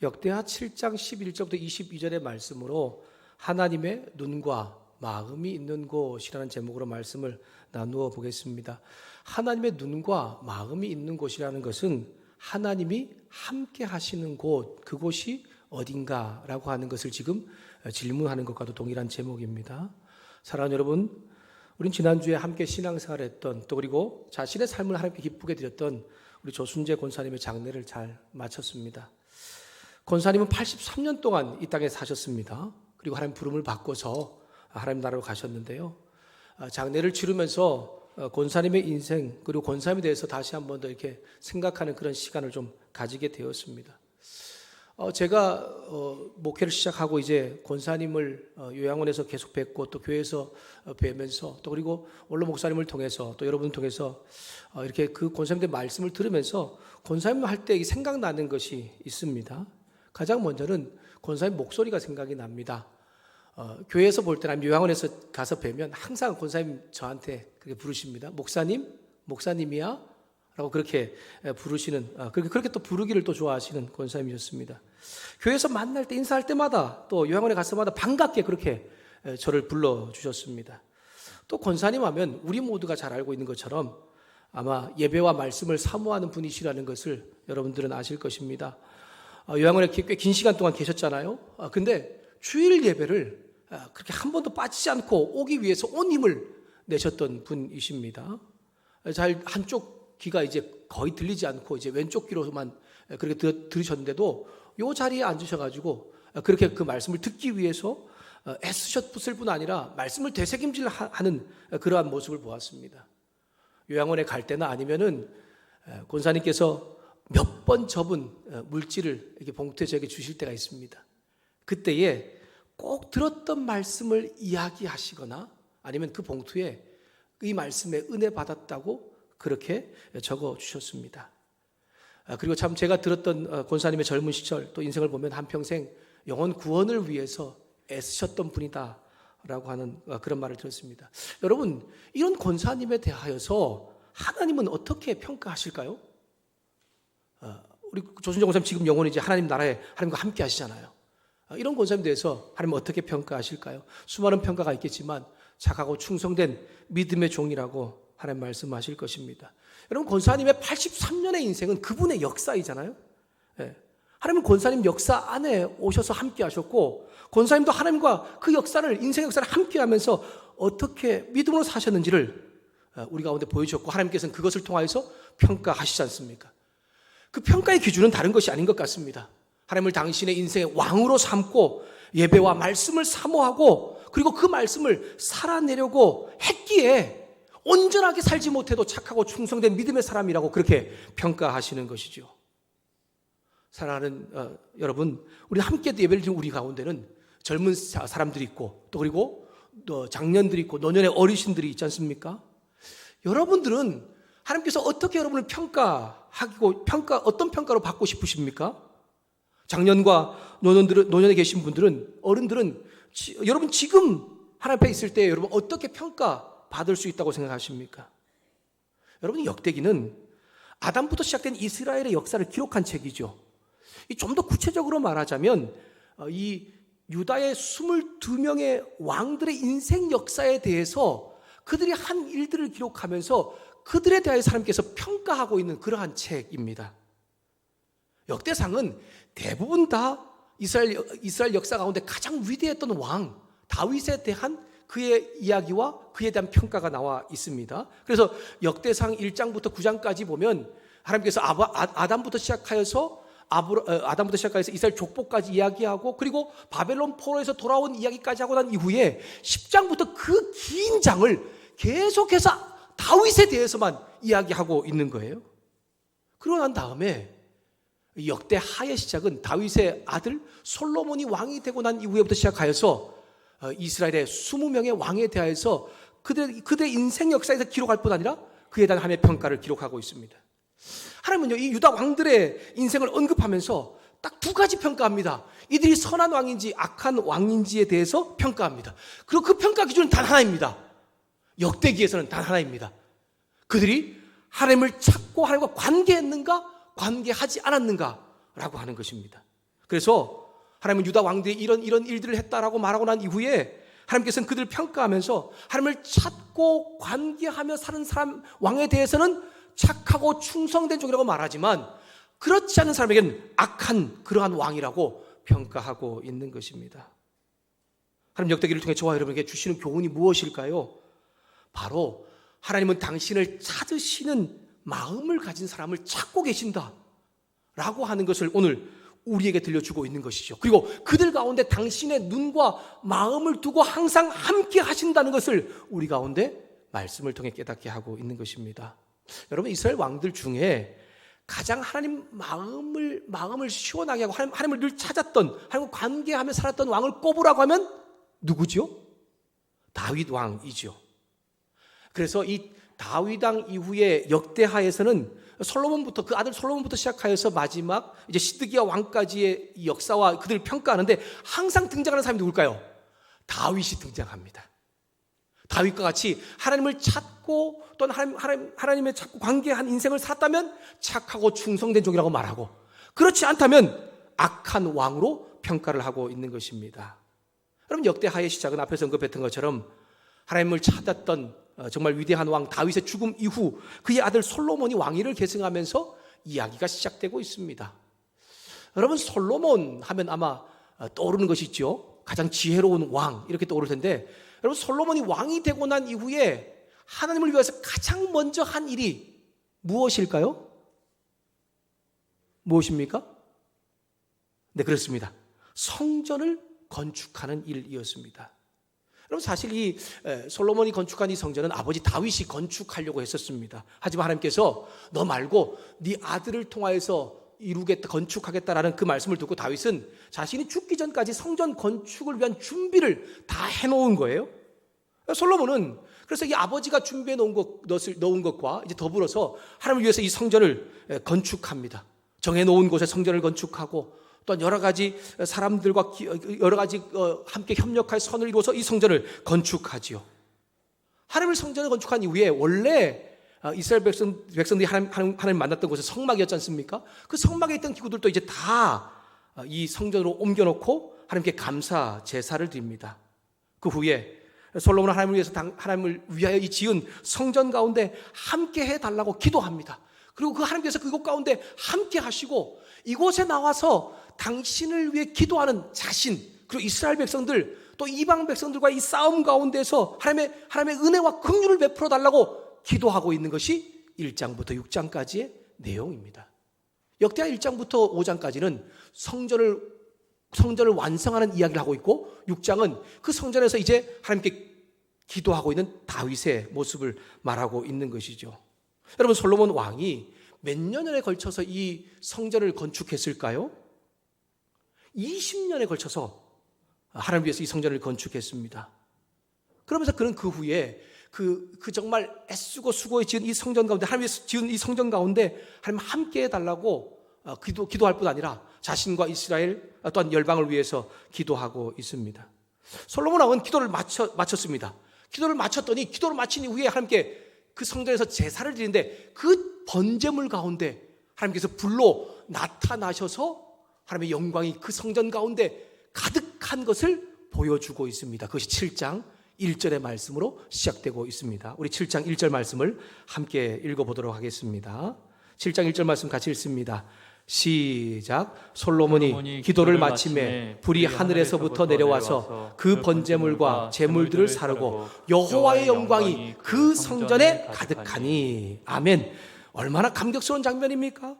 역대하 7장 11절부터 22절의 말씀으로 하나님의 눈과 마음이 있는 곳이라는 제목으로 말씀을 나누어 보겠습니다. 하나님의 눈과 마음이 있는 곳이라는 것은 하나님이 함께 하시는 곳, 그곳이 어딘가라고 하는 것을 지금 질문하는 것과도 동일한 제목입니다. 사랑하는 여러분, 우린 지난주에 함께 신앙생활을 했던, 또 그리고 자신의 삶을 하나님께 기쁘게 드렸던 우리 조순재 권사님의 장례를 잘 마쳤습니다. 권사님은 83년 동안 이 땅에 사셨습니다. 그리고 하나님 부름을 받고서 하나님 나라로 가셨는데요. 장례를 치르면서 권사님의 인생, 그리고 권사님에 대해서 다시 한 번 더 이렇게 생각하는 그런 시간을 좀 가지게 되었습니다. 제가 목회를 시작하고 이제 권사님을 요양원에서 계속 뵙고, 또 교회에서 뵈면서, 또 그리고 원로 목사님을 통해서, 또 여러분을 통해서 이렇게 그 권사님의 말씀을 들으면서 권사님 할 때 생각나는 것이 있습니다. 가장 먼저는 권사님 목소리가 생각이 납니다. 교회에서 볼 때나 요양원에서 가서 뵈면 항상 권사님 저한테 그렇게 부르십니다. 목사님, 목사님이야? 라고 그렇게 부르시는, 그렇게 또 부르기를 또 좋아하시는 권사님이셨습니다. 교회에서 만날 때, 인사할 때마다, 또 요양원에 갔을 때마다 반갑게 그렇게 저를 불러주셨습니다. 또 권사님 하면 우리 모두가 잘 알고 있는 것처럼 아마 예배와 말씀을 사모하는 분이시라는 것을 여러분들은 아실 것입니다. 요양원에 꽤 긴 시간 동안 계셨잖아요. 근데 주일 예배를 그렇게 한 번도 빠지지 않고 오기 위해서 온 힘을 내셨던 분이십니다. 잘 한쪽 귀가 이제 거의 들리지 않고 이제 왼쪽 귀로만 그렇게 들으셨는데도 요 자리에 앉으셔가지고 그렇게 그 말씀을 듣기 위해서 애쓰셨을 뿐 아니라 말씀을 되새김질하는 그러한 모습을 보았습니다. 요양원에 갈 때나 아니면은 권사님께서 몇 번 접은 물질을 이렇게 봉투에 저에게 주실 때가 있습니다. 그때에 꼭 들었던 말씀을 이야기하시거나 아니면 그 봉투에 이 말씀에 은혜 받았다고 그렇게 적어 주셨습니다. 그리고 참 제가 들었던 권사님의 젊은 시절, 또 인생을 보면 한평생 영혼 구원을 위해서 애쓰셨던 분이다 라고 하는 그런 말을 들었습니다. 여러분, 이런 권사님에 대하여서 하나님은 어떻게 평가하실까요? 우리 조순정 권사님 지금 영혼이 이제 하나님 나라에 하나님과 함께 하시잖아요. 이런 권사님에 대해서 하나님은 어떻게 평가하실까요? 수많은 평가가 있겠지만 착하고 충성된 믿음의 종이라고 하나님 말씀하실 것입니다. 여러분, 권사님의 83년의 인생은 그분의 역사이잖아요. 하나님은 권사님 역사 안에 오셔서 함께 하셨고, 권사님도 하나님과 그 역사를, 인생 역사를 함께 하면서 어떻게 믿음으로 사셨는지를 우리 가운데 보여주셨고, 하나님께서는 그것을 통하여서 평가하시지 않습니까? 그 평가의 기준은 다른 것이 아닌 것 같습니다. 하나님을 당신의 인생의 왕으로 삼고 예배와 말씀을 사모하고, 그리고 그 말씀을 살아내려고 했기에 온전하게 살지 못해도 착하고 충성된 믿음의 사람이라고 그렇게 평가하시는 것이죠. 사랑하는 여러분, 우리 함께 예배를 드리는 우리 가운데는 젊은 사람들이 있고, 또 그리고 장년들이 있고, 노년의 어르신들이 있지 않습니까? 여러분들은 하나님께서 어떻게 여러분을 어떤 평가로 받고 싶으십니까? 장년과 노년에 계신 분들은, 어른들은 여러분 지금 하나님 앞에 있을 때 여러분 어떻게 평가받을 수 있다고 생각하십니까? 여러분, 역대기는 아담부터 시작된 이스라엘의 역사를 기록한 책이죠. 좀 더 구체적으로 말하자면 이 유다의 22명의 왕들의 인생 역사에 대해서 그들이 한 일들을 기록하면서 그들에 대하여 하나님께서 평가하고 있는 그러한 책입니다. 역대상은 대부분 다 이스라엘 역사 가운데 가장 위대했던 왕 다윗에 대한 그의 이야기와 그에 대한 평가가 나와 있습니다. 그래서 역대상 1장부터 9장까지 보면 하나님께서 아담부터 시작하여서 아담부터 시작해서 이스라엘 족보까지 이야기하고 그리고 바벨론 포로에서 돌아온 이야기까지 하고 난 이후에 10장부터 그 긴 장을 계속해서 다윗에 대해서만 이야기하고 있는 거예요. 그러고 난 다음에 역대하의 시작은 다윗의 아들 솔로몬이 왕이 되고 난 이후에부터 시작하여서 이스라엘의 20명의 왕에 대하여서 그들의 인생 역사에서 기록할 뿐 아니라 그에 대한 하나님의 평가를 기록하고 있습니다. 하나님은요, 이 유다 왕들의 인생을 언급하면서 딱 두 가지 평가합니다. 이들이 선한 왕인지 악한 왕인지에 대해서 평가합니다. 그리고 그 평가 기준은 단 하나입니다. 역대기에서는 단 하나입니다. 그들이 하나님을 찾고 하나님과 관계했는가, 관계하지 않았는가라고 하는 것입니다. 그래서 하나님은 유다 왕들이 이런 일들을 했다라고 말하고 난 이후에 하나님께서는 그들을 평가하면서 하나님을 찾고 관계하며 사는 사람 왕에 대해서는 착하고 충성된 종이라고 말하지만 그렇지 않은 사람에게는 악한 그러한 왕이라고 평가하고 있는 것입니다. 하나님 역대기를 통해 저와 여러분에게 주시는 교훈이 무엇일까요? 바로 하나님은 당신을 찾으시는 마음을 가진 사람을 찾고 계신다 라고 하는 것을 오늘 우리에게 들려주고 있는 것이죠. 그리고 그들 가운데 당신의 눈과 마음을 두고 항상 함께 하신다는 것을 우리 가운데 말씀을 통해 깨닫게 하고 있는 것입니다. 여러분, 이스라엘 왕들 중에 가장 하나님 마음을 시원하게 하고 하나님을 늘 찾았던, 하나님과 관계하며 살았던 왕을 꼽으라고 하면 누구죠? 다윗 왕이죠. 그래서 이 다윗 왕 이후에 역대하에서는 솔로몬부터, 그 아들 솔로몬부터 시작하여서 마지막 이제 시드기야 왕까지의 이 역사와 그들을 평가하는데 항상 등장하는 사람이 누굴까요? 다윗이 등장합니다. 다윗과 같이 하나님을 찾고 또는 하나님의 찾고 관계한 인생을 살았다면 착하고 충성된 종이라고 말하고, 그렇지 않다면 악한 왕으로 평가를 하고 있는 것입니다. 여러분, 역대하의 시작은 앞에서 언급했던 것처럼 하나님을 찾았던 정말 위대한 왕 다윗의 죽음 이후 그의 아들 솔로몬이 왕위를 계승하면서 이야기가 시작되고 있습니다. 여러분, 솔로몬 하면 아마 떠오르는 것이 있죠. 가장 지혜로운 왕, 이렇게 떠오를 텐데, 여러분, 솔로몬이 왕이 되고 난 이후에 하나님을 위해서 가장 먼저 한 일이 무엇일까요? 무엇입니까? 네, 그렇습니다. 성전을 건축하는 일이었습니다. 여러분, 사실 이 솔로몬이 건축한 이 성전은 아버지 다윗이 건축하려고 했었습니다. 하지만 하나님께서 너 말고 네 아들을 통하여서 이루겠다, 건축하겠다라는 그 말씀을 듣고 다윗은 자신이 죽기 전까지 성전 건축을 위한 준비를 다 해놓은 거예요. 솔로몬은 그래서 이 아버지가 준비해 넣은 것과 이제 더불어서 하나님을 위해서 이 성전을 건축합니다. 정해놓은 곳에 성전을 건축하고 또한 여러 가지 사람들과 여러 가지 함께 협력할 선을 이루어서 이 성전을 건축하지요. 하나님을 성전을 건축한 이후에 원래 이스라엘 백성들이 하나님 만났던 곳은 성막이었지 않습니까? 그 성막에 있던 기구들도 이제 다 이 성전으로 옮겨놓고 하나님께 감사 제사를 드립니다. 그 후에 솔로몬은 하나님을 위해서 하나님을 위하여 이 지은 성전 가운데 함께 해달라고 기도합니다. 그리고 그 하나님께서 그곳 가운데 함께 하시고 이곳에 나와서 당신을 위해 기도하는 자신, 그리고 이스라엘 백성들 또 이방 백성들과 이 싸움 가운데서 하나님의 은혜와 긍휼을 베풀어 달라고 기도하고 있는 것이 1장부터 6장까지의 내용입니다. 역대하 1장부터 5장까지는 성전을 완성하는 이야기를 하고 있고, 6장은 그 성전에서 이제 하나님께 기도하고 있는 다윗의 모습을 말하고 있는 것이죠. 여러분, 솔로몬 왕이 몇 년에 걸쳐서 이 성전을 건축했을까요? 20년에 걸쳐서 하나님을 위해서 이 성전을 건축했습니다. 그러면서 그는 그 후에 그 정말 애쓰고 수고해 지은 이 성전 가운데, 하나님 위해서 지은 이 성전 가운데 하나님 함께 해달라고 기도할 뿐 아니라 자신과 이스라엘 또한 열방을 위해서 기도하고 있습니다. 솔로몬 왕은 기도를 마쳤습니다. 기도를 마쳤더니 기도를 마친 이후에 하나님께 그 성전에서 제사를 드리는데 그 번제물 가운데 하나님께서 불로 나타나셔서 하나님의 영광이 그 성전 가운데 가득한 것을 보여주고 있습니다. 그것이 7장 1절의 말씀으로 시작되고 있습니다. 우리 7장 1절 말씀을 함께 읽어보도록 하겠습니다. 7장 1절 말씀 같이 읽습니다. 시작. 솔로몬이 기도를 마침에 불이 하늘에서부터 내려와서 그 번제물과 제물들을 사르고 여호와의 영광이 그 성전에 가득하니. 아멘. 얼마나 감격스러운 장면입니까?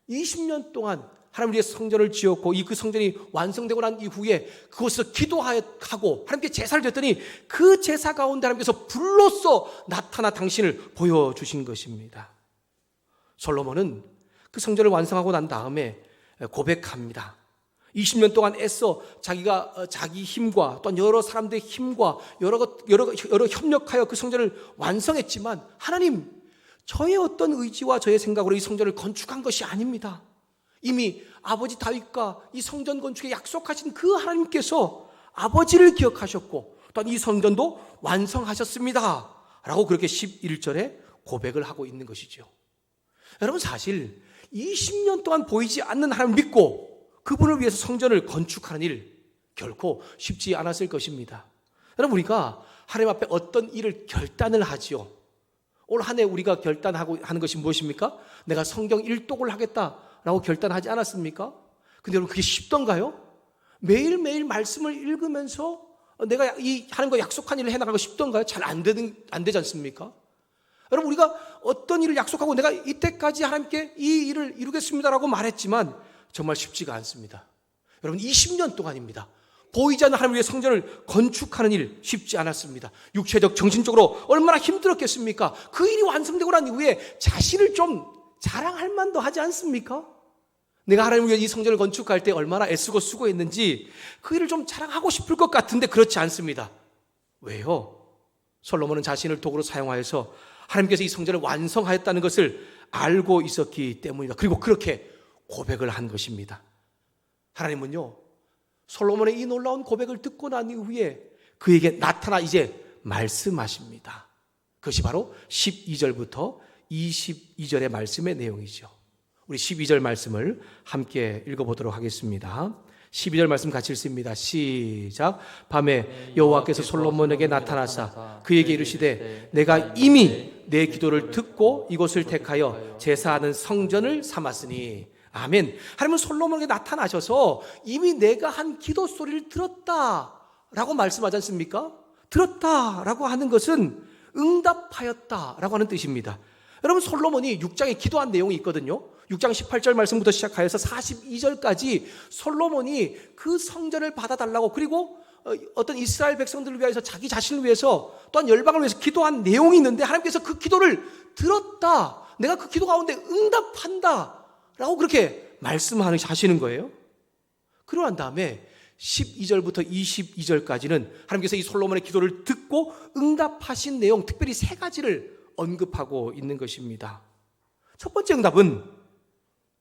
20년 동안 하나님 위해 성전을 지었고 그 성전이 완성되고 난 이후에 그곳에서 기도하고 하나님께 제사를 드렸더니 그 제사 가운데 하나님께서 불로써 나타나 당신을 보여주신 것입니다. 솔로몬은 그 성전을 완성하고 난 다음에 고백합니다. 20년 동안 애써 자기가 자기 힘과 또 여러 사람들의 힘과 여러 협력하여 그 성전을 완성했지만 하나님, 저의 어떤 의지와 저의 생각으로 이 성전을 건축한 것이 아닙니다. 이미 아버지 다윗과 이 성전 건축에 약속하신 그 하나님께서 아버지를 기억하셨고 또한 이 성전도 완성하셨습니다 라고 그렇게 11절에 고백을 하고 있는 것이죠. 여러분, 사실 20년 동안 보이지 않는 하나님을 믿고 그분을 위해서 성전을 건축하는 일 결코 쉽지 않았을 것입니다. 여러분, 우리가 하나님 앞에 어떤 일을 결단을 하지요. 올 한 해 우리가 결단하고 하는 것이 무엇입니까? 내가 성경 1독을 하겠다라고 결단하지 않았습니까? 근데 여러분, 그게 쉽던가요? 매일매일 말씀을 읽으면서 내가 이 하는 거 약속한 일을 해나가는 거 쉽던가요? 잘 안 되지 않습니까? 여러분, 우리가 어떤 일을 약속하고 내가 이때까지 하나님께 이 일을 이루겠습니다라고 말했지만 정말 쉽지가 않습니다. 여러분, 20년 동안입니다. 보이지 않는 하나님 위해 성전을 건축하는 일 쉽지 않았습니다. 육체적, 정신적으로 얼마나 힘들었겠습니까? 그 일이 완성되고 난 이후에 자신을 좀 자랑할 만도 하지 않습니까? 내가 하나님 위해 이 성전을 건축할 때 얼마나 애쓰고 수고했는지 그 일을 좀 자랑하고 싶을 것 같은데 그렇지 않습니다. 왜요? 솔로몬은 자신을 도구로 사용하여서 하나님께서 이 성전을 완성하였다는 것을 알고 있었기 때문이다. 그리고 그렇게 고백을 한 것입니다. 하나님은요, 솔로몬의 이 놀라운 고백을 듣고 난 이후에 그에게 나타나 이제 말씀하십니다. 그것이 바로 12절부터 22절의 말씀의 내용이죠. 우리 12절 말씀을 함께 읽어보도록 하겠습니다. 12절 말씀 같이 읽습니다. 시작. 밤에 여호와께서 솔로몬에게 나타나사 그에게 이르시되 내가 이미 내 기도를 듣고 이곳을 택하여 제사하는 성전을 삼았으니. 아멘. 하나님은 솔로몬에게 나타나셔서 이미 내가 한 기도 소리를 들었다라고 말씀하지 않습니까? 들었다라고 하는 것은 응답하였다라고 하는 뜻입니다. 여러분, 솔로몬이 6장에 기도한 내용이 있거든요. 6장 18절 말씀부터 시작하여서 42절까지 솔로몬이 그 성전을 받아달라고, 그리고 어떤 이스라엘 백성들을 위해서, 자기 자신을 위해서, 또한 열방을 위해서 기도한 내용이 있는데 하나님께서 그 기도를 들었다, 내가 그 기도 가운데 응답한다 라고 그렇게 말씀하시는 거예요. 그러고 난 다음에 12절부터 22절까지는 하나님께서 이 솔로몬의 기도를 듣고 응답하신 내용, 특별히 세 가지를 언급하고 있는 것입니다. 첫 번째 응답은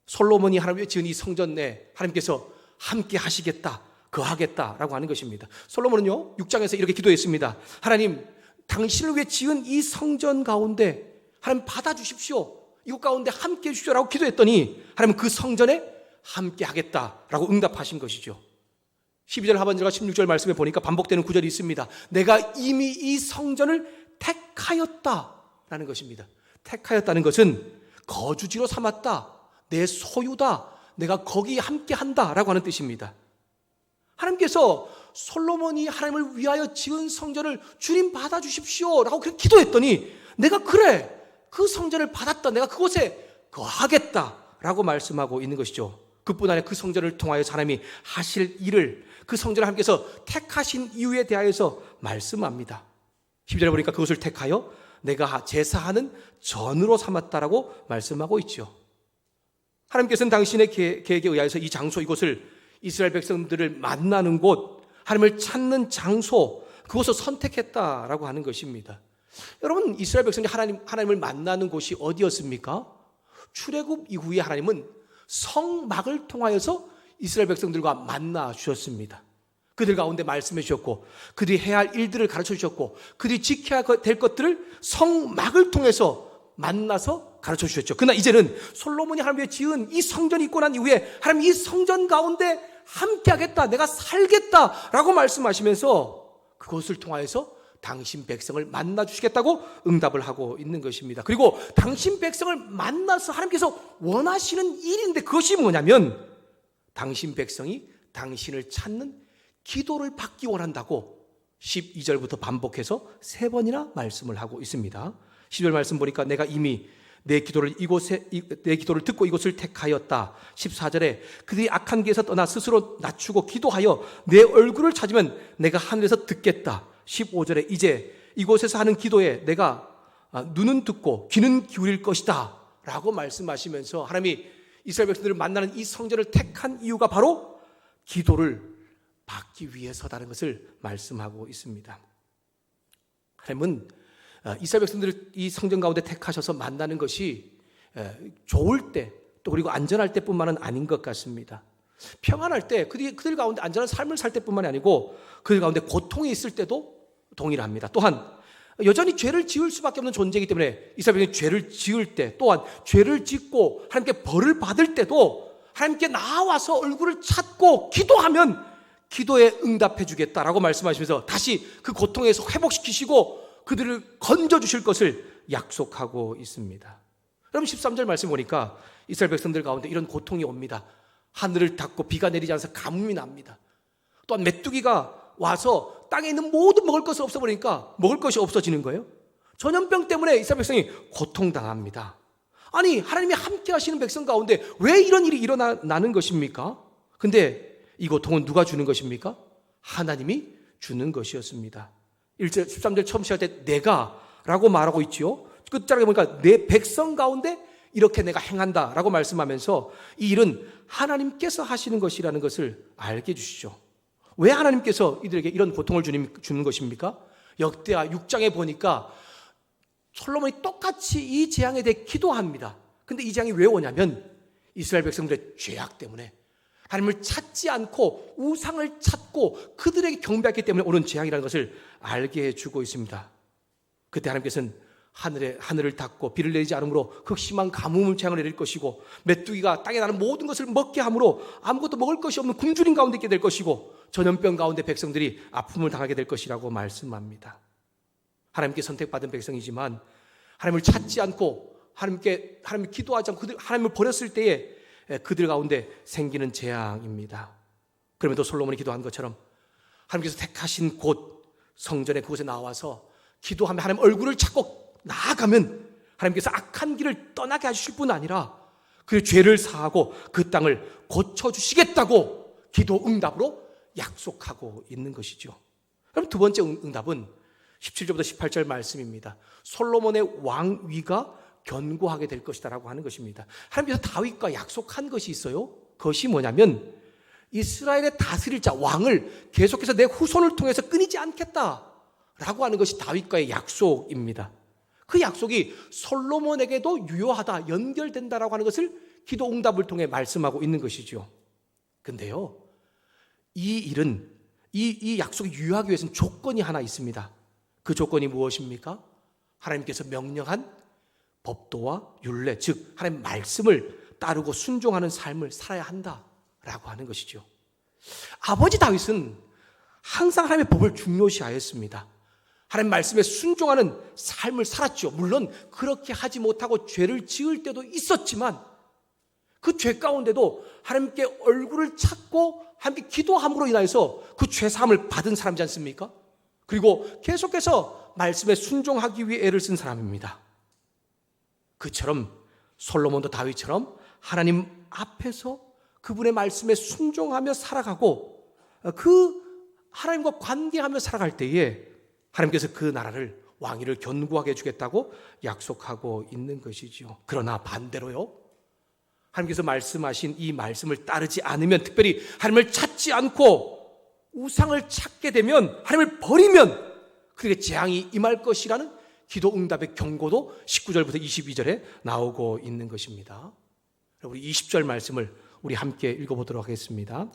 솔로몬이 하나님의 지은 이 성전 내 하나님께서 함께 하시겠다, 거하겠다라고 하는 것입니다. 솔로몬은요, 6장에서 이렇게 기도했습니다. 하나님, 당신을 위해 지은 이 성전 가운데 하나님 받아주십시오. 이곳 가운데 함께 해주십시오라고 기도했더니 하나님은 그 성전에 함께 하겠다라고 응답하신 것이죠. 12절 하반절과 16절 말씀에 보니까 반복되는 구절이 있습니다. 내가 이미 이 성전을 택하였다라는 것입니다. 택하였다는 것은 거주지로 삼았다, 내 소유다, 내가 거기 함께 한다라고 하는 뜻입니다. 하나님께서 솔로몬이 하나님을 위하여 지은 성전을 주님 받아주십시오라고 그렇게 기도했더니 내가 그래, 그 성전을 받았다, 내가 그곳에 거하겠다라고 말씀하고 있는 것이죠. 그뿐 아니라 그 성전을 통하여 하나님이 하실 일을, 그 성전을 하나님께서 택하신 이유에 대하여서 말씀합니다. 12절에 보니까 그것을 택하여 내가 제사하는 전으로 삼았다라고 말씀하고 있죠. 하나님께서는 당신의 계획에 의하여서 이 장소, 이곳을 이스라엘 백성들을 만나는 곳, 하나님을 찾는 장소, 그곳을 선택했다라고 하는 것입니다. 여러분, 이스라엘 백성들이 하나님을 만나는 곳이 어디였습니까? 출애굽 이후에 하나님은 성막을 통하여서 이스라엘 백성들과 만나 주셨습니다. 그들 가운데 말씀해 주셨고, 그들이 해야 할 일들을 가르쳐 주셨고, 그들이 지켜야 될 것들을 성막을 통해서 만나서 가르쳐 주셨죠. 그러나 이제는 솔로몬이 하나님의 지은 이 성전이 있고 난 이후에 하나님 이 성전 가운데 함께 하겠다, 내가 살겠다라고 말씀하시면서 그것을 통하여서 당신 백성을 만나 주시겠다고 응답을 하고 있는 것입니다. 그리고 당신 백성을 만나서 하나님께서 원하시는 일인데 그것이 뭐냐면 당신 백성이 당신을 찾는 기도를 받기 원한다고 12절부터 반복해서 3번이나 말씀을 하고 있습니다. 12절 말씀 보니까 내가 이미 내 기도를 듣고 이곳을 택하였다. 14절에 그들이 악한 길에서 떠나 스스로 낮추고 기도하여 내 얼굴을 찾으면 내가 하늘에서 듣겠다. 15절에 이제 이곳에서 하는 기도에 내가 눈은 듣고 귀는 기울일 것이다 라고 말씀하시면서 하나님이 이스라엘 백성들을 만나는 이 성전을 택한 이유가 바로 기도를 받기 위해서다는 것을 말씀하고 있습니다. 하나님은 이스라엘 백성들을 이 성전 가운데 택하셔서 만나는 것이 좋을 때 또 그리고 안전할 때뿐만은 아닌 것 같습니다. 평안할 때 그들 가운데 안전한 삶을 살 때뿐만이 아니고 그들 가운데 고통이 있을 때도 동일합니다. 또한 여전히 죄를 지을 수밖에 없는 존재이기 때문에 이스라엘 백성이 죄를 지을 때 또한 죄를 짓고 하나님께 벌을 받을 때도 하나님께 나와서 얼굴을 찾고 기도하면 기도에 응답해 주겠다라고 말씀하시면서 다시 그 고통에서 회복시키시고 그들을 건져주실 것을 약속하고 있습니다. 여러분 13절 말씀 보니까 이스라엘 백성들 가운데 이런 고통이 옵니다. 하늘을 닫고 비가 내리지 않아서 가뭄이 납니다. 또한 메뚜기가 와서 땅에 있는 모든 먹을 것을 없애버리니까 먹을 것이 없어지는 거예요. 전염병 때문에 이스라엘 백성이 고통당합니다. 아니 하나님이 함께 하시는 백성 가운데 왜 이런 일이 일어나는 것입니까? 근데 이 고통은 누가 주는 것입니까? 하나님이 주는 것이었습니다. 1절 13절 처음 시작할 때 내가 라고 말하고 있지요. 끝자락에 보니까 내 백성 가운데 이렇게 내가 행한다 라고 말씀하면서 이 일은 하나님께서 하시는 것이라는 것을 알게 해주시죠. 왜 하나님께서 이들에게 이런 고통을 주는 것입니까? 역대하 6장에 보니까 솔로몬이 똑같이 이 재앙에 대해 기도합니다. 근데 이 재앙이 왜 오냐면 이스라엘 백성들의 죄악 때문에 하나님을 찾지 않고 우상을 찾고 그들에게 경배했기 때문에 오는 재앙이라는 것을 알게 해주고 있습니다. 그때 하나님께서는 하늘을 닫고 비를 내리지 않으므로 극심한 가뭄을 재앙을 내릴 것이고 메뚜기가 땅에 나는 모든 것을 먹게 함으로 아무것도 먹을 것이 없는 굶주린 가운데 있게 될 것이고 전염병 가운데 백성들이 아픔을 당하게 될 것이라고 말씀합니다. 하나님께 선택받은 백성이지만 하나님을 찾지 않고 하나님 기도하지 않고 하나님을 버렸을 때에 그들 가운데 생기는 재앙입니다. 그럼에도 솔로몬이 기도한 것처럼 하나님께서 택하신 곳 성전의 그곳에 나와서 기도하며 하나님 얼굴을 찾고 나아가면 하나님께서 악한 길을 떠나게 하실 뿐 아니라 그의 죄를 사하고 그 땅을 고쳐주시겠다고 기도 응답으로 약속하고 있는 것이죠. 그럼 두 번째 응답은 17절부터 18절 말씀입니다. 솔로몬의 왕위가 견고하게 될 것이다 라고 하는 것입니다. 하나님께서 다윗과 약속한 것이 있어요. 그것이 뭐냐면 이스라엘의 다스릴 자 왕을 계속해서 내 후손을 통해서 끊이지 않겠다 라고 하는 것이 다윗과의 약속입니다. 그 약속이 솔로몬에게도 유효하다, 연결된다라고 하는 것을 기도 응답을 통해 말씀하고 있는 것이죠. 근데요, 이 일은 이 약속이 유효하기 위해서는 조건이 하나 있습니다. 그 조건이 무엇입니까? 하나님께서 명령한 법도와 율례, 즉 하나님 말씀을 따르고 순종하는 삶을 살아야 한다라고 하는 것이죠. 아버지 다윗은 항상 하나님의 법을 중요시하였습니다. 하나님 말씀에 순종하는 삶을 살았죠. 물론 그렇게 하지 못하고 죄를 지을 때도 있었지만 그 죄 가운데도 하나님께 얼굴을 찾고 하나님께 기도함으로 인하여서 그 죄사함을 받은 사람이지 않습니까? 그리고 계속해서 말씀에 순종하기 위해 애를 쓴 사람입니다. 그처럼 솔로몬도 다윗처럼 하나님 앞에서 그분의 말씀에 순종하며 살아가고 그 하나님과 관계하며 살아갈 때에 하나님께서 그 나라를 왕위를 견고하게 해주겠다고 약속하고 있는 것이죠. 그러나 반대로요, 하나님께서 말씀하신 이 말씀을 따르지 않으면, 특별히 하나님을 찾지 않고 우상을 찾게 되면, 하나님을 버리면 그에게 재앙이 임할 것이라는 기도 응답의 경고도 19절부터 22절에 나오고 있는 것입니다. 우리 20절 말씀을 우리 함께 읽어보도록 하겠습니다.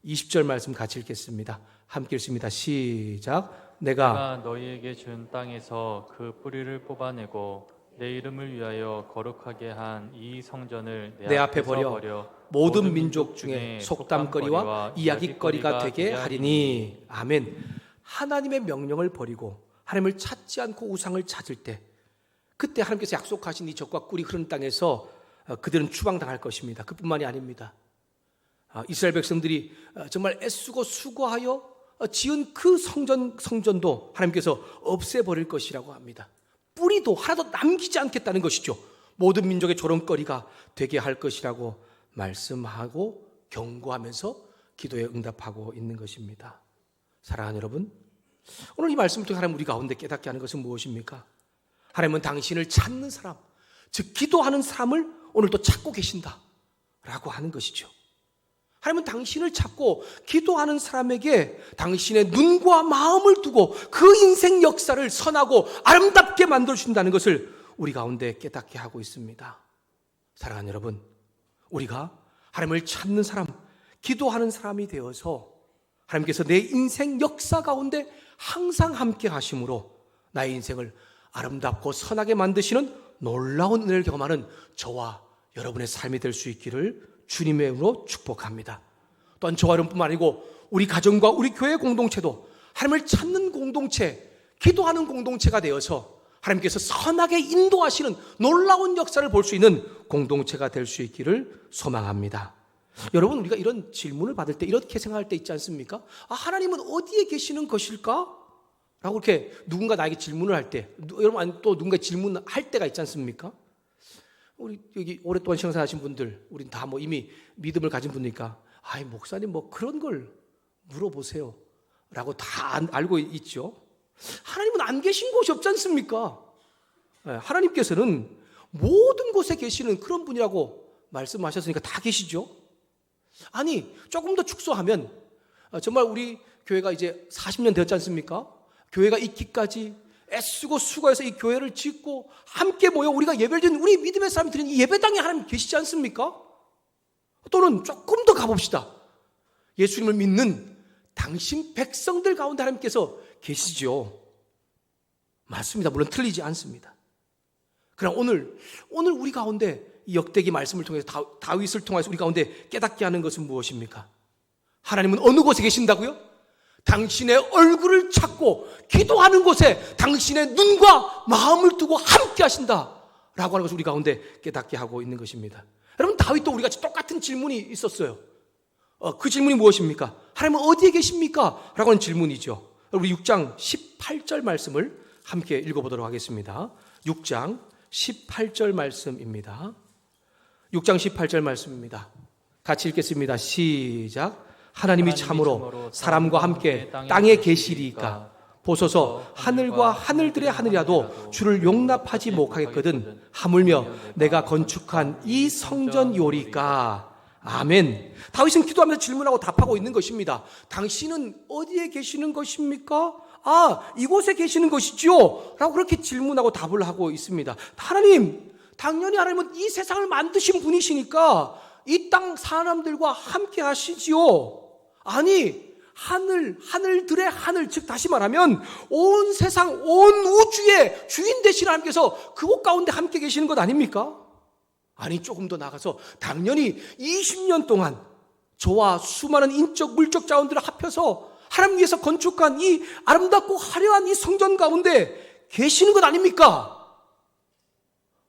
20절 말씀 같이 읽겠습니다. 함께 읽습니다. 시작. 내가 너희에게 준 땅에서 그 뿌리를 뽑아내고 내 이름을 위하여 거룩하게 한 이 성전을 내 앞에 버려 모든 민족 중에 속담거리와 이야기거리가 되게 하리니. 아멘. 하나님의 명령을 버리고 하나님을 찾지 않고 우상을 찾을 때, 그때 하나님께서 약속하신 이 젖과 꿀이 흐르는 땅에서 그들은 추방당할 것입니다. 그뿐만이 아닙니다. 이스라엘 백성들이 정말 애쓰고 수고하여 지은 그 성전도 하나님께서 없애버릴 것이라고 합니다. 뿌리도 하나도 남기지 않겠다는 것이죠. 모든 민족의 조롱거리가 되게 할 것이라고 말씀하고 경고하면서 기도에 응답하고 있는 것입니다. 사랑하는 여러분, 오늘 이 말씀을 통해 하나님 우리 가운데 깨닫게 하는 것은 무엇입니까? 하나님은 당신을 찾는 사람, 즉 기도하는 사람을 오늘도 찾고 계신다라고 하는 것이죠. 하나님은 당신을 찾고 기도하는 사람에게 당신의 눈과 마음을 두고 그 인생 역사를 선하고 아름답게 만들어준다는 것을 우리 가운데 깨닫게 하고 있습니다. 사랑하는 여러분, 우리가 하나님을 찾는 사람, 기도하는 사람이 되어서 하나님께서 내 인생 역사 가운데 항상 함께 하심으로 나의 인생을 아름답고 선하게 만드시는 놀라운 은혜를 경험하는 저와 여러분의 삶이 될 수 있기를 주님의 이름으로 축복합니다. 또한 저와 여러분뿐만 아니고 우리 가정과 우리 교회 공동체도 하나님을 찾는 공동체, 기도하는 공동체가 되어서 하나님께서 선하게 인도하시는 놀라운 역사를 볼 수 있는 공동체가 될 수 있기를 소망합니다. 여러분, 우리가 이런 질문을 받을 때 이렇게 생각할 때 있지 않습니까? 하나님은 어디에 계시는 것일까? 라고 이렇게 누군가 나에게 질문을 할 때, 여러분 또 누군가 질문할 때가 있지 않습니까? 우리 여기 오랫동안 신앙생활 하신 분들, 우린 다 뭐 이미 믿음을 가진 분이니까, 목사님 뭐 그런 걸 물어보세요 라고 다 알고 있죠. 하나님은 안 계신 곳이 없지 않습니까? 하나님께서는 모든 곳에 계시는 그런 분이라고 말씀하셨으니까 다 계시죠. 아니, 조금 더 축소하면 정말 우리 교회가 이제 40년 되었지 않습니까? 교회가 있기까지 애쓰고 수고해서 이 교회를 짓고 함께 모여 우리가 예배를 드리는 우리 믿음의 사람이 드리는 이 예배당에 하나님 계시지 않습니까? 또는 조금 더 가봅시다. 예수님을 믿는 당신 백성들 가운데 하나님께서 계시죠. 맞습니다. 물론 틀리지 않습니다. 그러나 오늘 우리 가운데 이 역대기 말씀을 통해서 다윗을 통해서 우리 가운데 깨닫게 하는 것은 무엇입니까? 하나님은 어느 곳에 계신다고요? 당신의 얼굴을 찾고 기도하는 곳에 당신의 눈과 마음을 두고 함께 하신다라고 하는 것을 우리 가운데 깨닫게 하고 있는 것입니다. 여러분, 다윗도 우리 같이 똑같은 질문이 있었어요. 그 질문이 무엇입니까? 하나님은 어디에 계십니까? 라고 하는 질문이죠. 우리 6장 18절 말씀을 함께 읽어보도록 하겠습니다. 6장 18절 말씀입니다. 6장 18절 말씀입니다. 같이 읽겠습니다. 시작. 하나님이 참으로 사람과 함께 땅에 계시리이까 보소서 하늘과 하늘들의 하늘이라도 주를 용납하지 못하겠거든 하물며 내가 건축한 이 성전이오리까. 아멘. 다윗은 기도하면서 질문하고 답하고 있는 것입니다. 당신은 어디에 계시는 것입니까? 이곳에 계시는 것이지요 라고 그렇게 질문하고 답을 하고 있습니다. 하나님, 당연히 하나님은 이 세상을 만드신 분이시니까 이 땅 사람들과 함께 하시지요. 아니, 하늘들의 하늘, 즉 다시 말하면 온 세상, 온 우주의 주인 되신 하나님께서 그곳 가운데 함께 계시는 것 아닙니까? 아니, 조금 더 나가서 당연히 20년 동안 저와 수많은 인적, 물적 자원들을 합해서 하나님께서 건축한 이 아름답고 화려한 이 성전 가운데 계시는 것 아닙니까?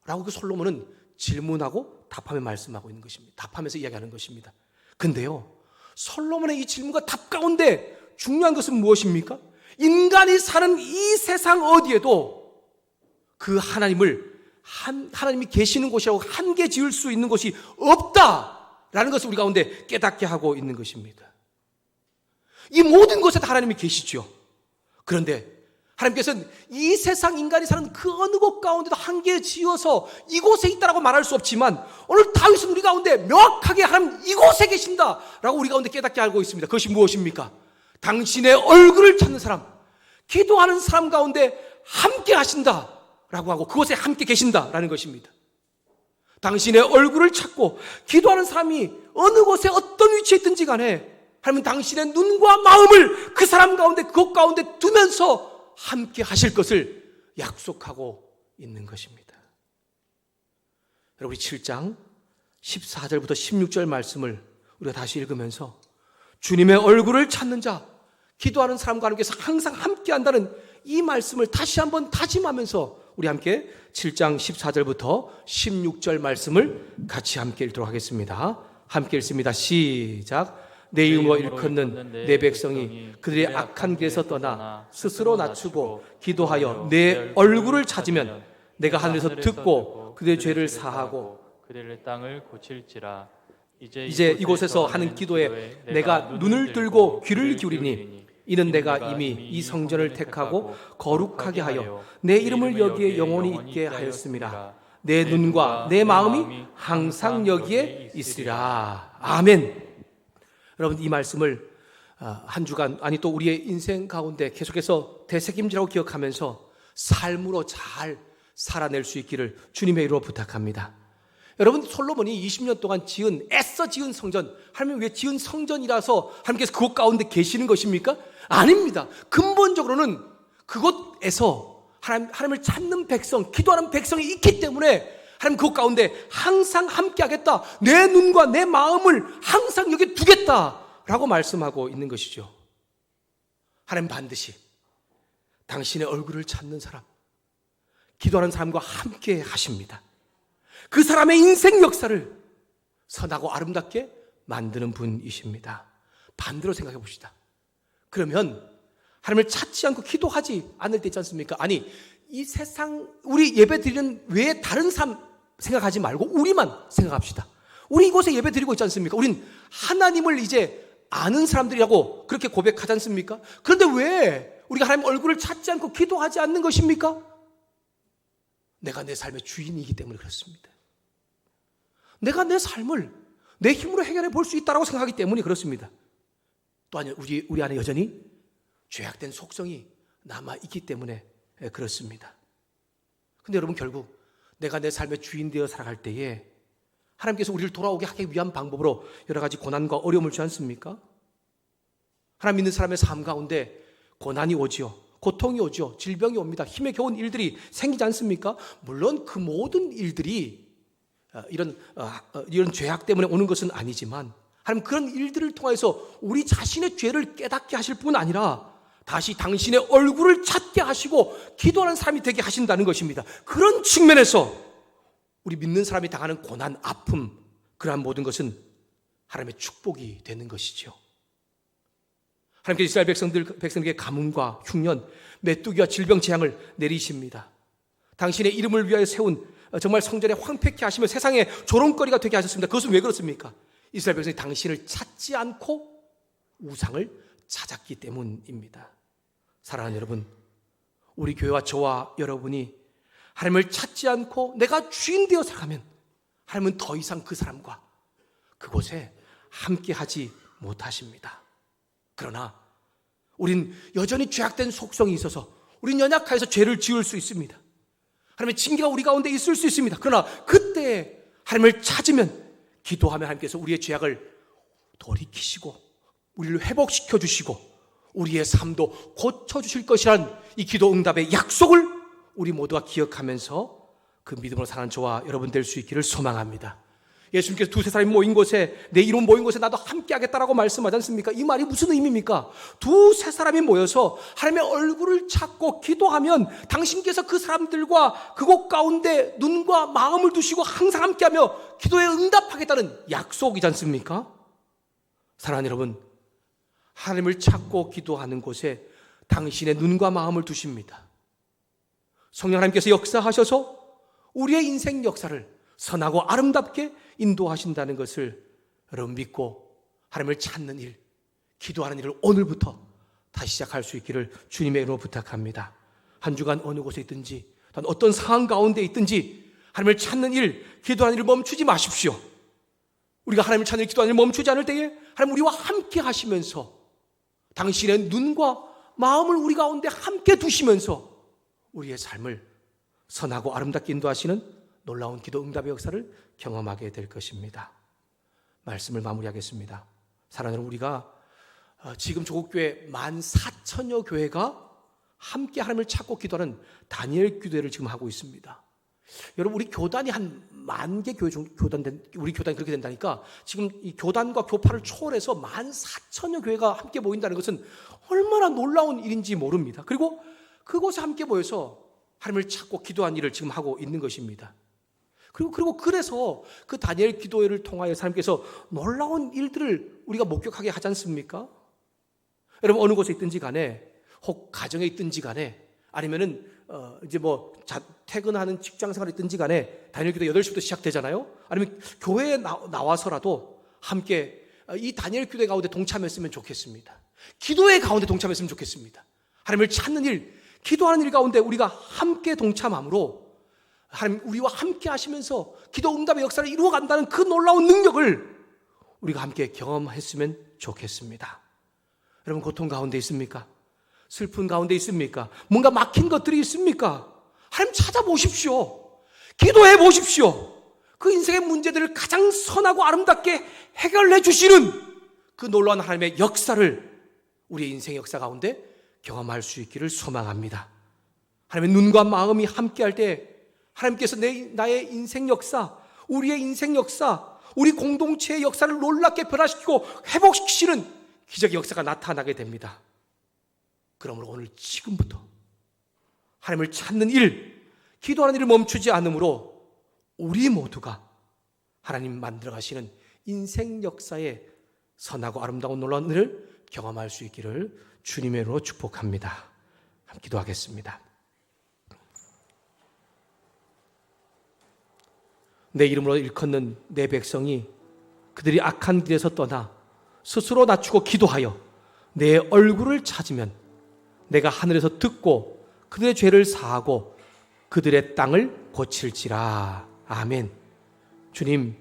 라고 그 솔로몬은 질문하고 답하며 말씀하고 있는 것입니다. 답하면서 이야기하는 것입니다. 근데요, 솔로몬의 이 질문과 답 가운데 중요한 것은 무엇입니까? 인간이 사는 이 세상 어디에도 그 하나님이 계시는 곳이라고 한계 지을 수 있는 곳이 없다라는 것을 우리 가운데 깨닫게 하고 있는 것입니다. 이 모든 곳에 다 하나님이 계시죠. 그런데 하나님께서는 이 세상 인간이 사는 그 어느 곳 가운데도 한계 지어서 이곳에 있다라고 말할 수 없지만 오늘 다윗은 우리 가운데 명확하게 하나님 이곳에 계신다라고 우리 가운데 깨닫게 알고 있습니다. 그것이 무엇입니까? 당신의 얼굴을 찾는 사람, 기도하는 사람 가운데 함께 하신다라고 하고 그곳에 함께 계신다라는 것입니다. 당신의 얼굴을 찾고 기도하는 사람이 어느 곳에 어떤 위치에 있든지 간에 하나님은 당신의 눈과 마음을 그 사람 가운데 그곳 가운데 두면서 함께 하실 것을 약속하고 있는 것입니다. 여러분, 우리 7장 14절부터 16절 말씀을 우리가 다시 읽으면서 주님의 얼굴을 찾는 자, 기도하는 사람과 하나님께서 항상 함께 한다는 이 말씀을 다시 한번 다짐하면서 우리 함께 7장 14절부터 16절 말씀을 같이 함께 읽도록 하겠습니다. 함께 읽습니다. 시작. 내 이름으로 일컫는 내 백성이 그들의 악한 길에서 떠나 스스로 낮추고 기도하여 내 얼굴을 찾으면 내가 하늘에서 듣고 하고 그들의 죄를 사하고 그들의 땅을 고칠지라. 이제 이곳에서 하는 기도에 내가 눈을 들고 귀를 기울이니 이는 내가 이미 이 성전을 택하고 거룩하게 하여 내 이름을 여기에 영원히 있게 하였음이라. 내 눈과 내 마음이 항상 여기에 있으리라. 아멘. 여러분, 이 말씀을 한 주간, 아니 또 우리의 인생 가운데 계속해서 되새김질하고 기억하면서 삶으로 잘 살아낼 수 있기를 주님의 이름으로 부탁합니다. 여러분, 솔로몬이 20년 동안 애써 지은 성전, 하나님 왜 지은 성전이라서 하나님께서 그곳 가운데 계시는 것입니까? 아닙니다. 근본적으로는 그곳에서 하나님을 찾는 백성, 기도하는 백성이 있기 때문에 하나님 그곳 가운데 항상 함께 하겠다, 내 눈과 내 마음을 항상 여기 두겠다라고 말씀하고 있는 것이죠. 하나님 반드시 당신의 얼굴을 찾는 사람, 기도하는 사람과 함께 하십니다. 그 사람의 인생 역사를 선하고 아름답게 만드는 분이십니다. 반대로 생각해 봅시다. 그러면 하나님을 찾지 않고 기도하지 않을 때 있지 않습니까? 아니, 이 세상 우리 예배 드리는 외에 다른 삶 생각하지 말고 우리만 생각합시다. 우리 이곳에 예배 드리고 있지 않습니까? 우린 하나님을 이제 아는 사람들이라고 그렇게 고백하지 않습니까? 그런데 왜 우리가 하나님 얼굴을 찾지 않고 기도하지 않는 것입니까? 내가 내 삶의 주인이기 때문에 그렇습니다. 내가 내 삶을 내 힘으로 해결해 볼 수 있다고 생각하기 때문에 그렇습니다. 또한 우리 안에 여전히 죄악된 속성이 남아있기 때문에 그렇습니다. 근데 여러분, 결국 내가 내 삶의 주인 되어 살아갈 때에 하나님께서 우리를 돌아오게 하기 위한 방법으로 여러 가지 고난과 어려움을 주지 않습니까? 하나님 믿는 사람의 삶 가운데 고난이 오지요, 고통이 오죠, 질병이 옵니다, 힘에 겨운 일들이 생기지 않습니까? 물론 그 모든 일들이 이런 죄악 때문에 오는 것은 아니지만 하나님 그런 일들을 통해서 우리 자신의 죄를 깨닫게 하실 뿐 아니라 다시 당신의 얼굴을 찾게 하시고 기도하는 사람이 되게 하신다는 것입니다. 그런 측면에서 우리 믿는 사람이 당하는 고난, 아픔, 그러한 모든 것은 하나님의 축복이 되는 것이죠. 하나님께서 이스라엘 백성들에게 가뭄과 흉년, 메뚜기와 질병 재앙을 내리십니다. 당신의 이름을 위하여 세운 정말 성전에 황폐케 하시며 세상에 조롱거리가 되게 하셨습니다. 그것은 왜 그렇습니까? 이스라엘 백성이 당신을 찾지 않고 우상을 찾았기 때문입니다. 사랑하는 여러분, 우리 교회와 저와 여러분이 하나님을 찾지 않고 내가 주인 되어 살아가면 하나님은 더 이상 그 사람과 그곳에 함께하지 못하십니다. 그러나 우린 여전히 죄악된 속성이 있어서 우린 연약하여서 죄를 지을 수 있습니다. 하나님의 징계가 우리 가운데 있을 수 있습니다. 그러나 그때 하나님을 찾으면 기도하면 하나님께서 우리의 죄악을 돌이키시고 우리를 회복시켜 주시고 우리의 삶도 고쳐주실 것이란 이 기도 응답의 약속을 우리 모두가 기억하면서 그 믿음으로 사는 저와 여러분 될 수 있기를 소망합니다. 예수님께서 두세 사람이 모인 곳에, 내 이름 모인 곳에 나도 함께 하겠다라고 말씀하지 않습니까? 이 말이 무슨 의미입니까? 두세 사람이 모여서 하나님의 얼굴을 찾고 기도하면 당신께서 그 사람들과 그곳 가운데 눈과 마음을 두시고 항상 함께하며 기도에 응답하겠다는 약속이지 않습니까? 사랑하는 여러분, 하나님을 찾고 기도하는 곳에 당신의 눈과 마음을 두십니다. 성령 하나님께서 역사하셔서 우리의 인생 역사를 선하고 아름답게 인도하신다는 것을 여러분 믿고 하나님을 찾는 일, 기도하는 일을 오늘부터 다시 시작할 수 있기를 주님의 이름으로 부탁합니다. 한 주간 어느 곳에 있든지 어떤 상황 가운데 있든지 하나님을 찾는 일, 기도하는 일을 멈추지 마십시오. 우리가 하나님을 찾는 일, 기도하는 일을 멈추지 않을 때에 하나님 우리와 함께 하시면서 당신의 눈과 마음을 우리 가운데 함께 두시면서 우리의 삶을 선하고 아름답게 인도하시는 놀라운 기도 응답의 역사를 경험하게 될 것입니다. 말씀을 마무리하겠습니다. 사랑하는 우리가 지금 조국교회 14,000여 교회가 함께 하나님을 찾고 기도하는 다니엘 기도회를 지금 하고 있습니다. 여러분, 우리 교단이 한 10,000개 우리 교단이 그렇게 된다니까 지금 이 교단과 교파를 초월해서 14,000여 교회가 함께 모인다는 것은 얼마나 놀라운 일인지 모릅니다. 그리고 그곳에 함께 모여서 하나님을 찾고 기도한 일을 지금 하고 있는 것입니다. 그리고 그래서 그 다니엘 기도회를 통하여 하나님께서 놀라운 일들을 우리가 목격하게 하지 않습니까? 여러분, 어느 곳에 있든지 간에 혹 가정에 있든지 간에 아니면은 이제 뭐 퇴근하는 직장 생활이 있든지 간에 다니엘 기도 8시부터 시작되잖아요. 아니면 교회에 나와서라도 함께 이 다니엘 기도의 가운데 동참했으면 좋겠습니다. 기도의 가운데 동참했으면 좋겠습니다. 하나님을 찾는 일, 기도하는 일 가운데 우리가 함께 동참함으로 하나님 우리와 함께 하시면서 기도 응답의 역사를 이루어간다는 그 놀라운 능력을 우리가 함께 경험했으면 좋겠습니다. 여러분, 고통 가운데 있습니까? 슬픈 가운데 있습니까? 뭔가 막힌 것들이 있습니까? 하나님 찾아보십시오. 기도해 보십시오. 그 인생의 문제들을 가장 선하고 아름답게 해결해 주시는 그 놀라운 하나님의 역사를 우리의 인생의 역사 가운데 경험할 수 있기를 소망합니다. 하나님의 눈과 마음이 함께할 때 하나님께서 나의 인생 역사, 우리의 인생 역사, 우리 공동체의 역사를 놀랍게 변화시키고 회복시키시는 기적의 역사가 나타나게 됩니다. 그러므로 오늘 지금부터 하나님을 찾는 일, 기도하는 일을 멈추지 않으므로 우리 모두가 하나님 만들어 가시는 인생 역사의 선하고 아름다운 놀라운 일을 경험할 수 있기를 주님의 이름으로 축복합니다. 함께 기도하겠습니다. 내 이름으로 일컫는 내 백성이 그들이 악한 길에서 떠나 스스로 낮추고 기도하여 내 얼굴을 찾으면 내가 하늘에서 듣고 그들의 죄를 사하고 그들의 땅을 고칠지라. 아멘. 주님,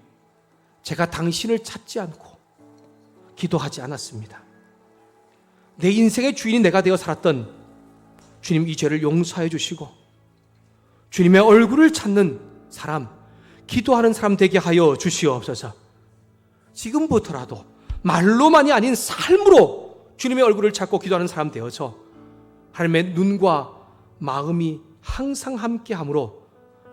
제가 당신을 찾지 않고 기도하지 않았습니다. 내 인생의 주인이 내가 되어 살았던 주님, 이 죄를 용서해 주시고 주님의 얼굴을 찾는 사람, 기도하는 사람 되게 하여 주시옵소서. 지금부터라도 말로만이 아닌 삶으로 주님의 얼굴을 찾고 기도하는 사람 되어서 하나님의 눈과 마음이 항상 함께함으로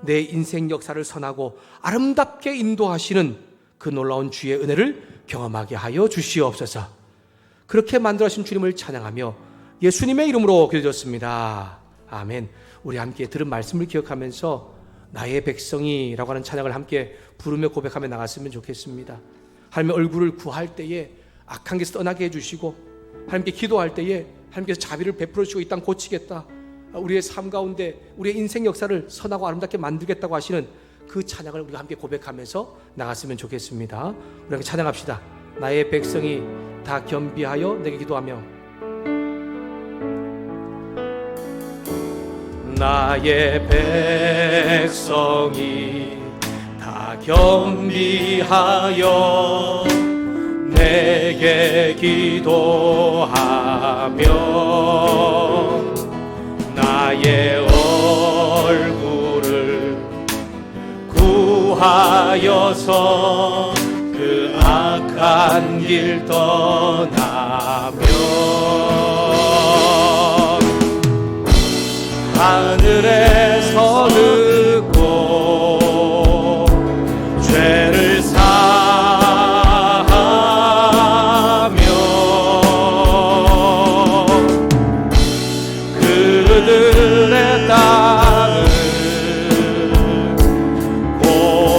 내 인생 역사를 선하고 아름답게 인도하시는 그 놀라운 주의 은혜를 경험하게 하여 주시옵소서. 그렇게 만들어주신 주님을 찬양하며 예수님의 이름으로 기도드렸습니다. 아멘. 우리 함께 들은 말씀을 기억하면서 나의 백성이라고 하는 찬양을 함께 부르며 고백하며 나갔으면 좋겠습니다. 하나님의 얼굴을 구할 때에 악한 길에서 떠나게 해주시고 하나님께 기도할 때에 하나님께서 자비를 베풀어 주시고 이 땅 고치겠다, 우리의 삶 가운데 우리의 인생 역사를 선하고 아름답게 만들겠다고 하시는 그 찬양을 우리가 함께 고백하면서 나갔으면 좋겠습니다. 우리 함께 찬양합시다. 나의 백성이 다 겸비하여 내게 기도하며 나의 백성이 다 겸비하여 내게 기도하며 나의 얼굴을 구하여서 그 악한 길 떠나며 하늘에서 듣고 죄를 사하며 그들의 땅을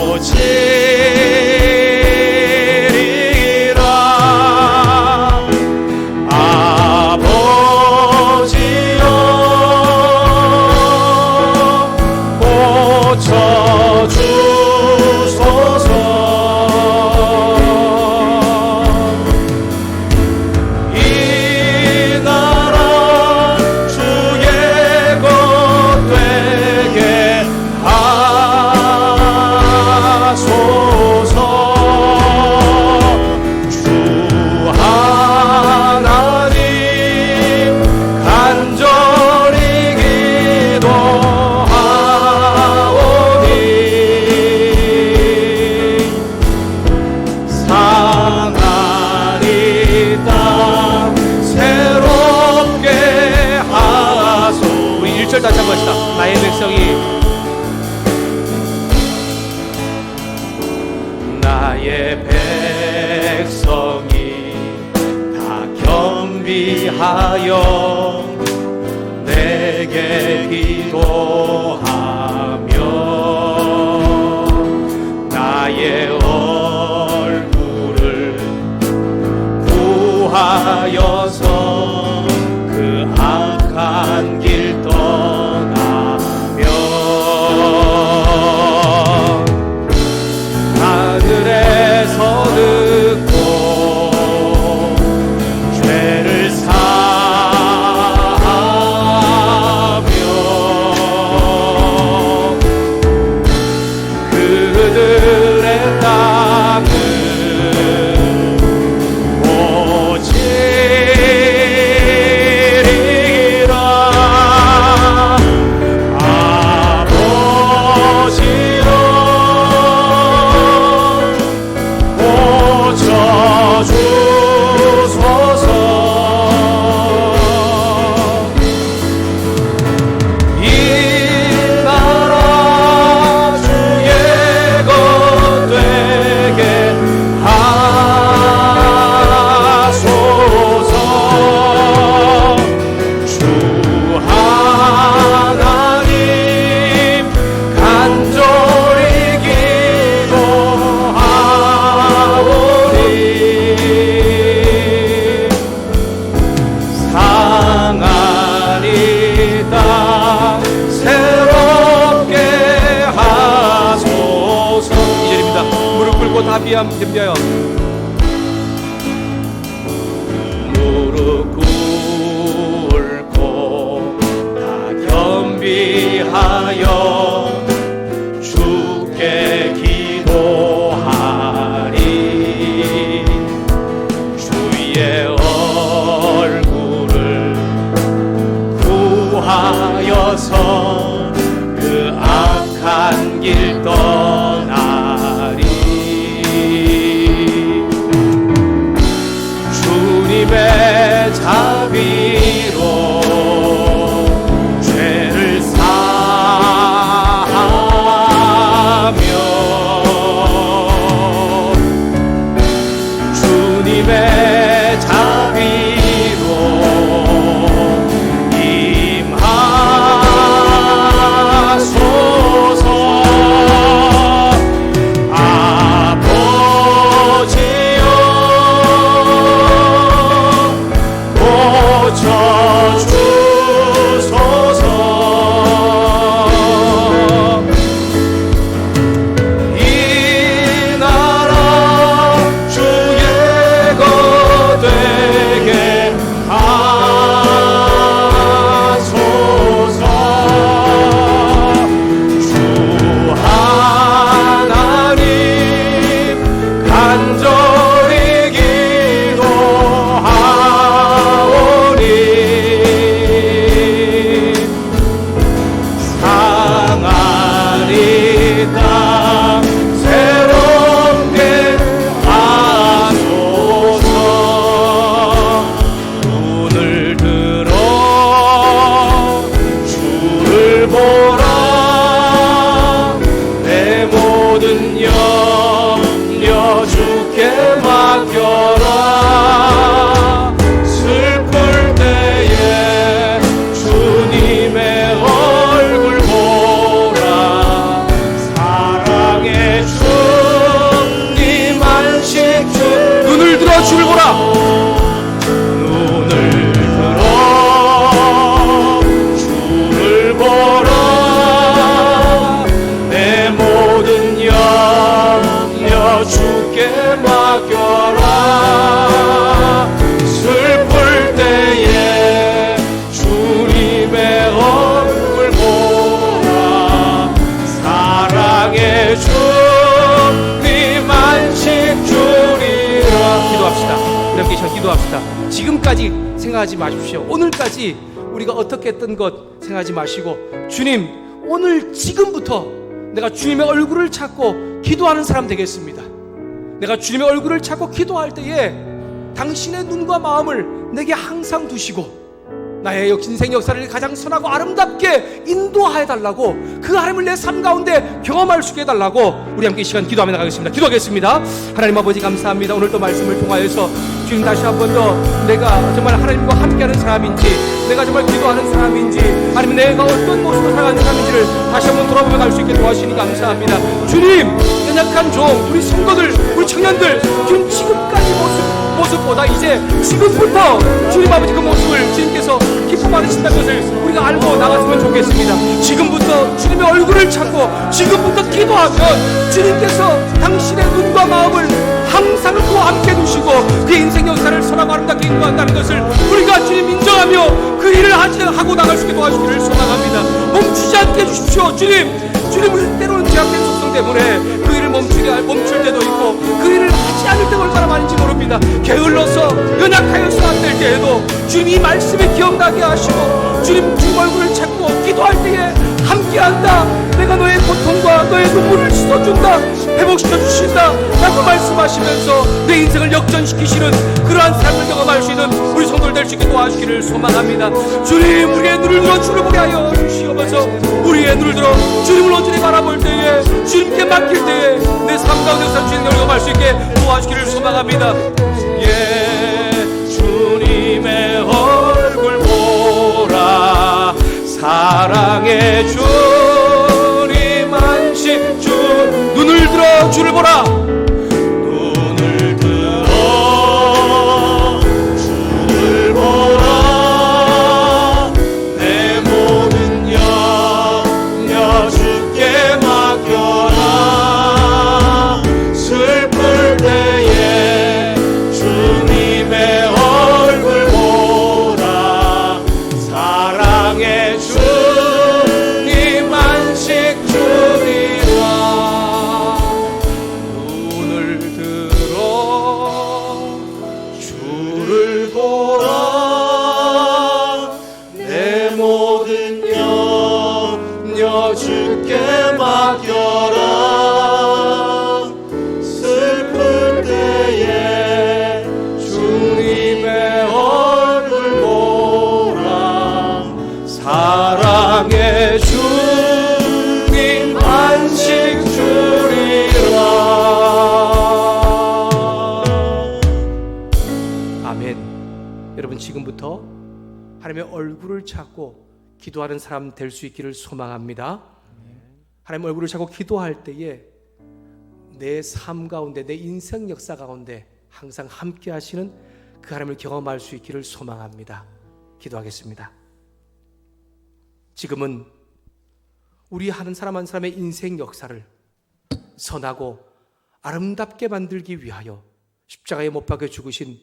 고치리라. 아버지여 고쳐주소서. 이 나라 주의 것 되게 하소서. 주 하나님 간절히 기도하오니 상하리 땅 새롭게 하소. 우리 1절 다시 한번 합시다. 나의 백성이 나의 백성이 다 겸비하여 내게 기도하며 나의 얼굴을 구하여서 그 악한 길 떠나 들고 다 준비하여 무릎 꿇고 다 겸비하여 주께 기도하리. 주의 얼굴을 구하여서 그 악한 길 떠나리. 주님의 자비로 죄를 사하며 주님의 자비로 임하소서. 아버지여 고쳐주소서. 이 나라 주의 것 되게 하소서. 주 하나님 간절히 기도하오니 상하리 땅 새롭게 하소서. 눈을 들어 주를 보라. 내 모든 염려 주께 맡겨라. 슬플 때에 주님의 얼굴 보라. 사랑의 주님 안식 주. 눈을 들어 주를 보라. 눈을 들어 주를 보라. 내 모든 염려 주께 맡겨라. 슬플 때에 주님의 얼굴 보라. 사랑의 주님 안식 주리라. 기도합시다. 이렇게 기도합시다. 지금까지 생각하지 마십시오. 오늘까지 우리가 어떻게 했던 것 생각하지 마시고, 주님, 오늘 지금부터 내가 주님의 얼굴을 찾고 기도하는 사람 되겠습니다. 내가 주님의 얼굴을 찾고 기도할 때에 당신의 눈과 마음을 내게 항상 두시고 나의 인생 역사를 가장 선하고 아름답게 인도하여 달라고, 그 하나님을 내 삶 가운데 경험할 수 있게 해달라고 우리 함께 이 시간 기도하며 나가겠습니다. 기도하겠습니다. 하나님 아버지 감사합니다. 오늘 또 말씀을 통하여서 주님 다시 한 번 더 내가 정말 하나님과 함께하는 사람인지, 내가 정말 기도하는 사람인지, 아니면 내가 어떤 모습으로 살아가는 사람인지를 다시 한번 돌아보며 갈 수 있게 도와주시니 감사합니다. 주님, 연약한 종, 우리 성도들, 우리 청년들, 주님 지금까지 모습보다 이제 지금부터 주님 아버지 그 모습을 주님께서 기뻐 받으신다는 것을 우리가 알고 나갔으면 좋겠습니다. 지금부터 주님의 얼굴을 찾고 지금부터 기도하면 주님께서 당신의 눈과 마음을 항상 그와 함께 두시고 그 인생 역사를 선하고 아름답게 인도한다는 것을 우리가 주님 인정하며 그 일을 하고 나갈 수 있게 도와주기를 소망합니다. 멈추지 않게 해주십시오. 주님을 때로는 제약된 속성 때문에 그 일을 멈출 때도 있고 그 일을 하지 않을 때가 얼마나 많은지 모릅니다. 게을러서 연약하여서 안 될 때에도 주님 이 말씀에 기억나게 하시고 주님 얼굴을 찾고 기도할 때에 함께한다. 내가 너의 고통과 너의 눈물을 씻어준다. 회복시켜 주신다 라고 말씀하시면서 내 인생을 역전시키시는 그러한 삶을 경험할 수 있는 우리 성도들 될 수 있게 도와주기를 소망합니다. 주님, 우리의 눈을 들어 주를 보게 하여 주시옵소서. 우리의 눈을 들어 주님을 온전히 바라볼 때에, 주님께 맡길 때에 내 삶 가운데서 주님을 경험할 수 있게 도와주기를 소망합니다. 주님의 얼굴 보라. 사랑의 주님 안식 주. 눈을 들어 주를 보라. 눈을 들어 주를 보라. 내 모든 염려 주께 맡겨라. 슬픈 하나님의 얼굴을 찾고 기도하는 사람 될 수 있기를 소망합니다. 하나님의 얼굴을 찾고 기도할 때에 내 삶 가운데, 내 인생 역사 가운데 항상 함께 하시는 그 하나님을 경험할 수 있기를 소망합니다. 기도하겠습니다. 지금은 우리 한 사람 한 사람의 인생 역사를 선하고 아름답게 만들기 위하여 십자가에 못 박혀 죽으신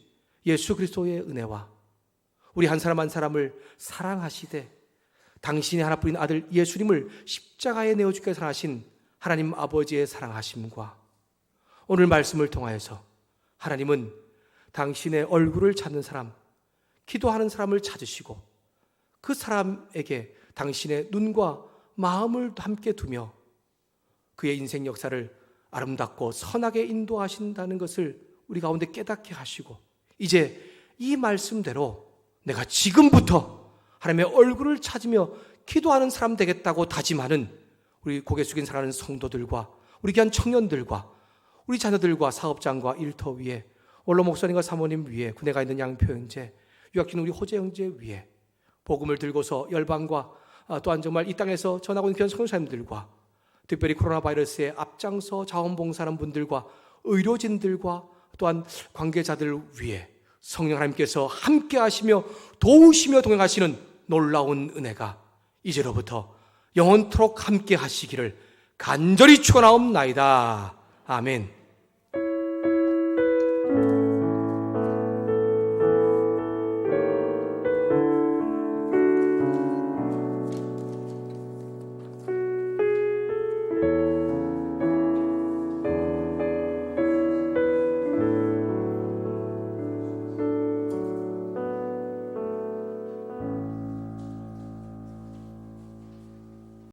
예수 그리스도의 은혜와 우리 한 사람 한 사람을 사랑하시되 당신의 하나뿐인 아들 예수님을 십자가에 내어주게 사랑하신 하나님 아버지의 사랑하심과 오늘 말씀을 통하여서 하나님은 당신의 얼굴을 찾는 사람, 기도하는 사람을 찾으시고 그 사람에게 당신의 눈과 마음을 함께 두며 그의 인생 역사를 아름답고 선하게 인도하신다는 것을 우리 가운데 깨닫게 하시고 이제 이 말씀대로 내가 지금부터 하나님의 얼굴을 찾으며 기도하는 사람 되겠다고 다짐하는 우리 고개 숙인 사랑하는 성도들과 우리 귀한 청년들과 우리 자녀들과 사업장과 일터 위에 원로 목사님과 사모님 위에 군에 가 있는 양표 형제, 유학진 우리 호재 형제 위에 복음을 들고서 열방과 또한 정말 이 땅에서 전하고 있는 귀한 성도님들과 특별히 코로나 바이러스에 앞장서 자원봉사하는 분들과 의료진들과 또한 관계자들 위에 성령 하나님께서 함께 하시며 도우시며 동행하시는 놀라운 은혜가 이제로부터 영원토록 함께 하시기를 간절히 축원하옵나이다. 아멘.